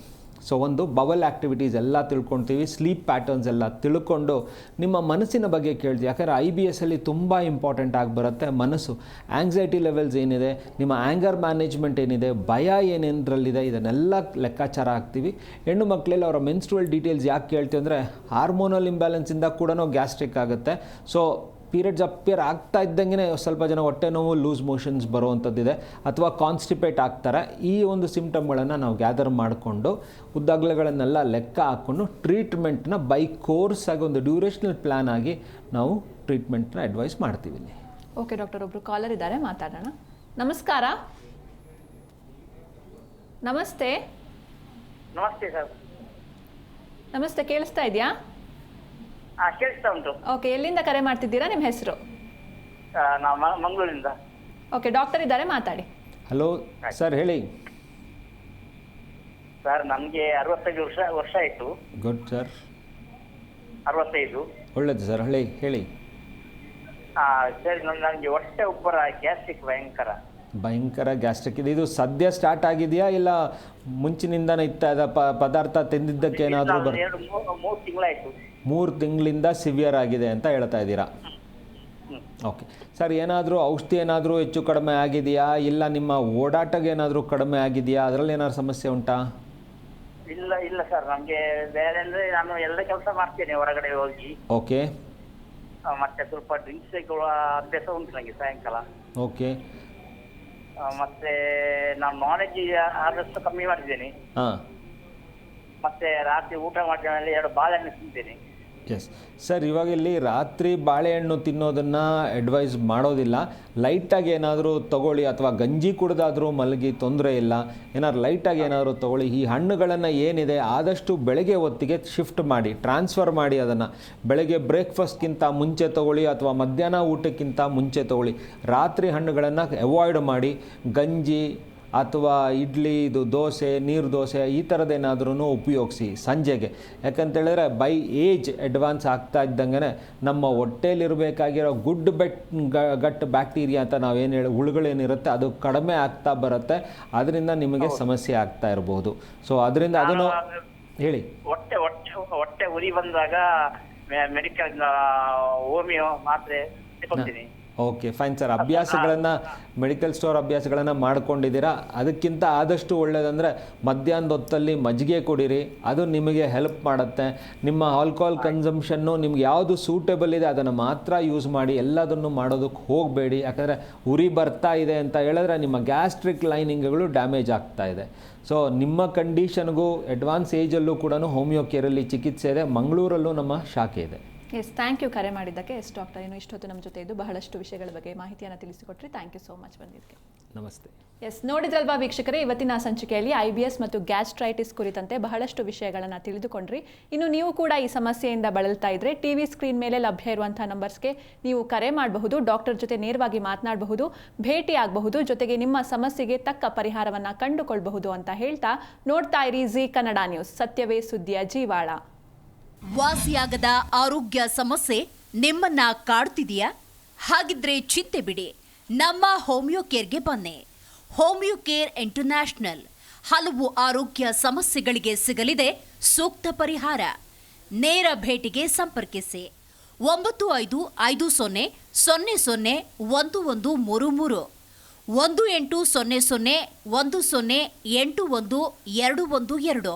So ಒಂದು ಬವಲ್ ಆ್ಯಕ್ಟಿವಿಟೀಸ್ ಎಲ್ಲ ತಿಳ್ಕೊಳ್ತೀವಿ, ಸ್ಲೀಪ್ ಪ್ಯಾಟರ್ನ್ಸ್ ಎಲ್ಲ ತಿಳ್ಕೊಂಡು ನಿಮ್ಮ ಮನಸ್ಸಿನ ಬಗ್ಗೆ ಕೇಳ್ತೀವಿ. ಯಾಕಂದರೆ IBSಲ್ಲಿ ತುಂಬ ಇಂಪಾರ್ಟೆಂಟ್ ಆಗಿ ಬರುತ್ತೆ ಮನಸ್ಸು. ಆ್ಯಂಗ್ಸೈಟಿ ಲೆವೆಲ್ಸ್ ಏನಿದೆ, ನಿಮ್ಮ ಆ್ಯಂಗರ್ ಮ್ಯಾನೇಜ್ಮೆಂಟ್ ಏನಿದೆ, ಭಯ ಏನೇನರಲ್ಲಿದೆ, ಇದನ್ನೆಲ್ಲ ಲೆಕ್ಕಾಚಾರ ಹಾಕ್ತೀವಿ. ಹೆಣ್ಣು ಮಕ್ಕಳಲ್ಲಿ ಅವರ ಮೆನ್ಸ್ಟ್ರುವಲ್ ಡೀಟೇಲ್ಸ್ ಯಾಕೆ ಕೇಳ್ತೀವಿ ಅಂದರೆ ಹಾರ್ಮೋನಲ್ ಇಂಬ್ಯಾಲೆನ್ಸಿಂದ ಕೂಡ ಗ್ಯಾಸ್ಟ್ರಿಕ್ ಆಗುತ್ತೆ. ಸೊ ಪೀರಿಯಡ್ಸ್ ಅಪಿಯರ್ ಆಗ್ತಾ ಇದ್ದಂಗೆ ಸ್ವಲ್ಪ ಜನ ಹೊಟ್ಟೆ ನೋವು, ಲೂಸ್ ಮೋಷನ್ಸ್ ಬರುವಂಥದ್ದಿದೆ, ಅಥವಾ ಕಾನ್ಸ್ಟಿಪೇಟ್ ಆಗ್ತಾರೆ. ಈ ಒಂದು ಸಿಮ್ಟಮ್ಗಳನ್ನು ನಾವು ಗ್ಯಾದರ್ ಮಾಡಿಕೊಂಡು ಉದ್ದಗಲಗಳನ್ನೆಲ್ಲ ಲೆಕ್ಕ ಹಾಕ್ಕೊಂಡು ಟ್ರೀಟ್ಮೆಂಟ್ನ ಬೈ ಕೋರ್ಸ್ ಆಗಿ ಒಂದು ಡ್ಯೂರೇಷನಲ್ ಪ್ಲ್ಯಾನ್ ಆಗಿ ನಾವು ಟ್ರೀಟ್ಮೆಂಟ್ನ ಅಡ್ವೈಸ್ ಮಾಡ್ತೀವಿ ಇಲ್ಲಿ. ಓಕೆ ಡಾಕ್ಟರ್, ಒಬ್ಬರು ಕಾಲರ್ ಇದ್ದಾರೆ, ಮಾತಾಡೋಣ. ನಮಸ್ಕಾರ. ನಮಸ್ತೆ. ನಮಸ್ತೆ ಸರ್. ನಮಸ್ತೆ, ಕೇಳಿಸ್ತಾ ಇದೆಯಾ? ಕೇಳಿಸ್ತಾ ಉಂಟು. ಓಕೆ, ಎಲ್ಲಿಂದ ಕರೆ ಮಾಡ್ತಿದ್ದೀರಾ? ನಿಮ್ಮ ಹೆಸರು? ನಾವು ಮಂಗಳೂರಿಂದ. ಓಕೆ, ಡಾಕ್ಟರ್ ಇದ್ದಾರೆ, ಮಾತಾಡಿ. ಹಲೋ ಸರ್, ಹೇಳಿ. ಸರ್ ನಮಗೆ 65 ವರ್ಷ ಆಯಿತು. Good sir. 65. ಒಳ್ಳೆಯದು ಸರ್, ಹೇಳಿ. ಸರಿ, ನನಗೆ ಹೊಟ್ಟೆ ಉಬ್ಬರ, ಗ್ಯಾಸ್ಟ್ರಿಕ್ ಭಯಂಕರ ಗ್ಯಾಸ್ಟ್ರಿಕ್ ಇದೆ. ಇದು ಸದ್ಯ ಸ್ಟಾರ್ಟ್ ಆಗಿದೆಯಾ ಇಲ್ಲ ಮುಂಚಿನಿಂದನೇ ಇತ್ತ ಪದಾರ್ಥ ತಿಂದಿದ್ದಕ್ಕೆ ಏನಾದರೂ 3 ತಿಂಗಳಾಯಿತು. 3 ತಿಂಗಳಿಂದ ಸಿವಿಯರ್ ಆಗಿದೆ ಅಂತ ಹೇಳ್ತಾ ಇದ್ದೀರಾ? ಓಕೆ ಸರ್, ಏನಾದರೂ ಔಷಧಿ ಏನಾದರೂ ಹೆಚ್ಚು ಕಡಿಮೆ ಆಗಿದೆಯಾ, ಇಲ್ಲ ನಿಮ್ಮ ಓಡಾಟಕ್ಕೆ ಏನಾದರೂ ಕಡಿಮೆ ಆಗಿದೆಯಾ, ಅದರಲ್ಲಿ ಏನಾದ್ರು ಸಮಸ್ಯೆ ಉಂಟಾ? ಇಲ್ಲ ಸರ್, ನಮಗೆ ಬೇರೆ ಅಂದರೆ ನಾನು ಎಲ್ಲ ಕೆಲಸ ಮಾಡ್ತೇನೆ ಹೊರಗಡೆ ಹೋಗಿ. ಓಕೆ. ಮತ್ತೆ ಸ್ವಲ್ಪ ಡ್ರಿಂಕ್ಸ್ ಅಭ್ಯಾಸ ಉಂಟು ನನಗೆ ಸಾಯಂಕಾಲ. ಓಕೆ. ಮತ್ತೆ ನಾನು ನಾಲೆಜ್ ಆದಷ್ಟು ಕಮ್ಮಿ ಮಾಡಿದ್ದೇನೆ. ಹಾಂ. ಮತ್ತೆ ರಾತ್ರಿ ಊಟ ಮಾಡಿದ ಮೇಲೆ 2 ಬಾಳೆಹಣ್ಣು ತಿಂತೇನೆ. ಎಸ್ ಸರ್, ಇವಾಗ ಇಲ್ಲಿ ರಾತ್ರಿ ಬಾಳೆಹಣ್ಣು ತಿನ್ನೋದನ್ನು ಅಡ್ವೈಸ್ ಮಾಡೋದಿಲ್ಲ. ಲೈಟಾಗಿ ಏನಾದರೂ ತೊಗೊಳ್ಳಿ, ಅಥವಾ ಗಂಜಿ ಕುಡ್ದಾದರೂ ಮಲಗಿ, ತೊಂದರೆ ಇಲ್ಲ. ಏನಾದ್ರು ಲೈಟಾಗಿ ಏನಾದರೂ ತೊಗೊಳ್ಳಿ. ಈ ಹಣ್ಣುಗಳನ್ನು ಏನಿದೆ ಆದಷ್ಟು ಬೆಳಗ್ಗೆ ಹೊತ್ತಿಗೆ ಶಿಫ್ಟ್ ಮಾಡಿ, ಟ್ರಾನ್ಸ್ಫರ್ ಮಾಡಿ. ಅದನ್ನು ಬೆಳಗ್ಗೆ ಬ್ರೇಕ್ಫಾಸ್ಟ್ಗಿಂತ ಮುಂಚೆ ತೊಗೊಳ್ಳಿ, ಅಥವಾ ಮಧ್ಯಾಹ್ನ ಊಟಕ್ಕಿಂತ ಮುಂಚೆ ತೊಗೊಳ್ಳಿ. ರಾತ್ರಿ ಹಣ್ಣುಗಳನ್ನು ಅವಾಯ್ಡ್ ಮಾಡಿ. ಗಂಜಿ ಅಥವಾ ಇಡ್ಲಿ, ದೋಸೆ, ನೀರು ದೋಸೆ ಈ ಥರದ್ದೇನಾದ್ರೂ ಉಪಯೋಗಿಸಿ ಸಂಜೆಗೆ. ಯಾಕಂತೇಳಿದ್ರೆ ಬೈ ಏಜ್ ಅಡ್ವಾನ್ಸ್ ಆಗ್ತಾ ಇದ್ದಂಗೆ ನಮ್ಮ ಹೊಟ್ಟೆಯಲ್ಲಿರಬೇಕಾಗಿರೋ ಗಟ್ ಬ್ಯಾಕ್ಟೀರಿಯಾ ಅಂತ ನಾವೇನು ಹೇಳಿ ಹುಳುಗಳೇನಿರುತ್ತೆ ಅದು ಕಡಿಮೆ ಆಗ್ತಾ ಬರುತ್ತೆ. ಅದರಿಂದ ನಿಮಗೆ ಸಮಸ್ಯೆ ಆಗ್ತಾ ಇರಬಹುದು. ಸೊ ಅದರಿಂದ ಅದನ್ನು ಹೇಳಿ. ಹೊಟ್ಟೆ ಉರಿ ಬಂದಾಗ ಮೆಡಿಕಲ್ ಹೋಮಿಯೋ ಮಾತ್ರೆ ತಗೊಳ್ತೀನಿ. ಓಕೆ ಫೈನ್ ಸರ್, ಅಭ್ಯಾಸಗಳನ್ನು ಮೆಡಿಕಲ್ ಸ್ಟೋರ್ ಅಭ್ಯಾಸಗಳನ್ನು ಮಾಡ್ಕೊಂಡಿದ್ದೀರಾ. ಅದಕ್ಕಿಂತ ಆದಷ್ಟು ಒಳ್ಳೆಯದಂದರೆ ಮಧ್ಯಾಹ್ನದ ಹೊತ್ತಲ್ಲಿ ಮಜ್ಜಿಗೆ ಕುಡೀರಿ, ಅದು ನಿಮಗೆ ಹೆಲ್ಪ್ ಮಾಡುತ್ತೆ. ನಿಮ್ಮ ಆಲ್ಕೋಹಾಲ್ ಕನ್ಸಂಪ್ಷನ್ನು ನಿಮ್ಗೆ ಯಾವುದು ಸೂಟೇಬಲ್ ಇದೆ ಅದನ್ನು ಮಾತ್ರ ಯೂಸ್ ಮಾಡಿ, ಎಲ್ಲದನ್ನು ಮಾಡೋದಕ್ಕೆ ಹೋಗಬೇಡಿ. ಯಾಕಂದರೆ ಉರಿ ಬರ್ತಾ ಇದೆ ಅಂತ ಹೇಳಿದ್ರೆ ನಿಮ್ಮ ಗ್ಯಾಸ್ಟ್ರಿಕ್ ಲೈನಿಂಗ್ಗಳು ಡ್ಯಾಮೇಜ್ ಆಗ್ತಾ ಇದೆ. ಸೊ ನಿಮ್ಮ ಕಂಡೀಷನ್ಗೂ ಅಡ್ವಾನ್ಸ್ ಏಜಲ್ಲೂ ಕೂಡ ಹೋಮಿಯೋ ಕೇರಲ್ಲಿ ಚಿಕಿತ್ಸೆ ಇದೆ. ಮಂಗಳೂರಲ್ಲೂ ನಮ್ಮ ಶಾಖೆ ಇದೆ. ಎಸ್, ಥ್ಯಾಂಕ್ ಯು ಕರೆ ಮಾಡಿದ್ದಕ್ಕೆ. ಎಸ್ ಡಾಕ್ಟರ್, ಇನ್ನು ಇಷ್ಟೊತ್ತು ನಮ್ಮ ಜೊತೆ ಇದ್ದು ಬಹಳಷ್ಟು ವಿಷಯಗಳ ಬಗ್ಗೆ ಮಾಹಿತಿಯನ್ನು ತಿಳಿಸಿಕೊಟ್ರಿ. ಥ್ಯಾಂಕ್ ಯು ಸೋ ಮಚ್ ಬಂದಿದ್ದಕ್ಕೆ. ನಮಸ್ತೆ. ಎಸ್, ನೋಡಿದ್ರಲ್ವಾ ವೀಕ್ಷಕರೇ, ಇವತ್ತಿನ ಸಂಚಿಕೆಯಲ್ಲಿ IBS ಮತ್ತು ಗ್ಯಾಸ್ಟ್ರೈಟಿಸ್ ಕುರಿತಂತೆ ಬಹಳಷ್ಟು ವಿಷಯಗಳನ್ನು ತಿಳಿದುಕೊಂಡ್ರಿ. ಇನ್ನು ನೀವು ಕೂಡ ಈ ಸಮಸ್ಯೆಯಿಂದ ಬಳಲ್ತಾ ಇದ್ರೆ ಟಿವಿ ಸ್ಕ್ರೀನ್ ಮೇಲೆ ಲಭ್ಯ ಇರುವಂತಹ ನಂಬರ್ಸ್ಗೆ ನೀವು ಕರೆ ಮಾಡಬಹುದು, ಡಾಕ್ಟರ್ ಜೊತೆ ನೇರವಾಗಿ ಮಾತನಾಡಬಹುದು, ಭೇಟಿ ಆಗಬಹುದು, ಜೊತೆಗೆ ನಿಮ್ಮ ಸಮಸ್ಯೆಗೆ ತಕ್ಕ ಪರಿಹಾರವನ್ನು ಕಂಡುಕೊಳ್ಳಬಹುದು ಅಂತ ಹೇಳ್ತಾ ನೋಡ್ತಾ ಇರಿ ಜಿ ಕನ್ನಡ ನ್ಯೂಸ್, ಸತ್ಯವೇ ಸುದ್ದಿಯ ಜೀವಾಳ. ವಾಸಿಯಾಗದ ಆರೋಗ್ಯ ಸಮಸ್ಯೆ ನಿಮ್ಮನ್ನ ಕಾಡ್ತಿದೆಯಾ? ಹಾಗಿದ್ರೆ ಚಿಂತೆ ಬಿಡಿ, ನಮ್ಮ ಹೋಮಿಯೋ ಕೇರ್ಗೆ ಬನ್ನಿ. ಹೋಮಿಯೋ ಕೇರ್ ಇಂಟರ್ನ್ಯಾಷನಲ್ ಹಲವು ಆರೋಗ್ಯ ಸಮಸ್ಯೆಗಳಿಗೆ ಸಿಗಲಿದೆ ಸೂಕ್ತ ಪರಿಹಾರ. ನೇರ ಭೇಟಿಗೆ ಸಂಪರ್ಕಿಸಿ 9550001133 1800 1081 212.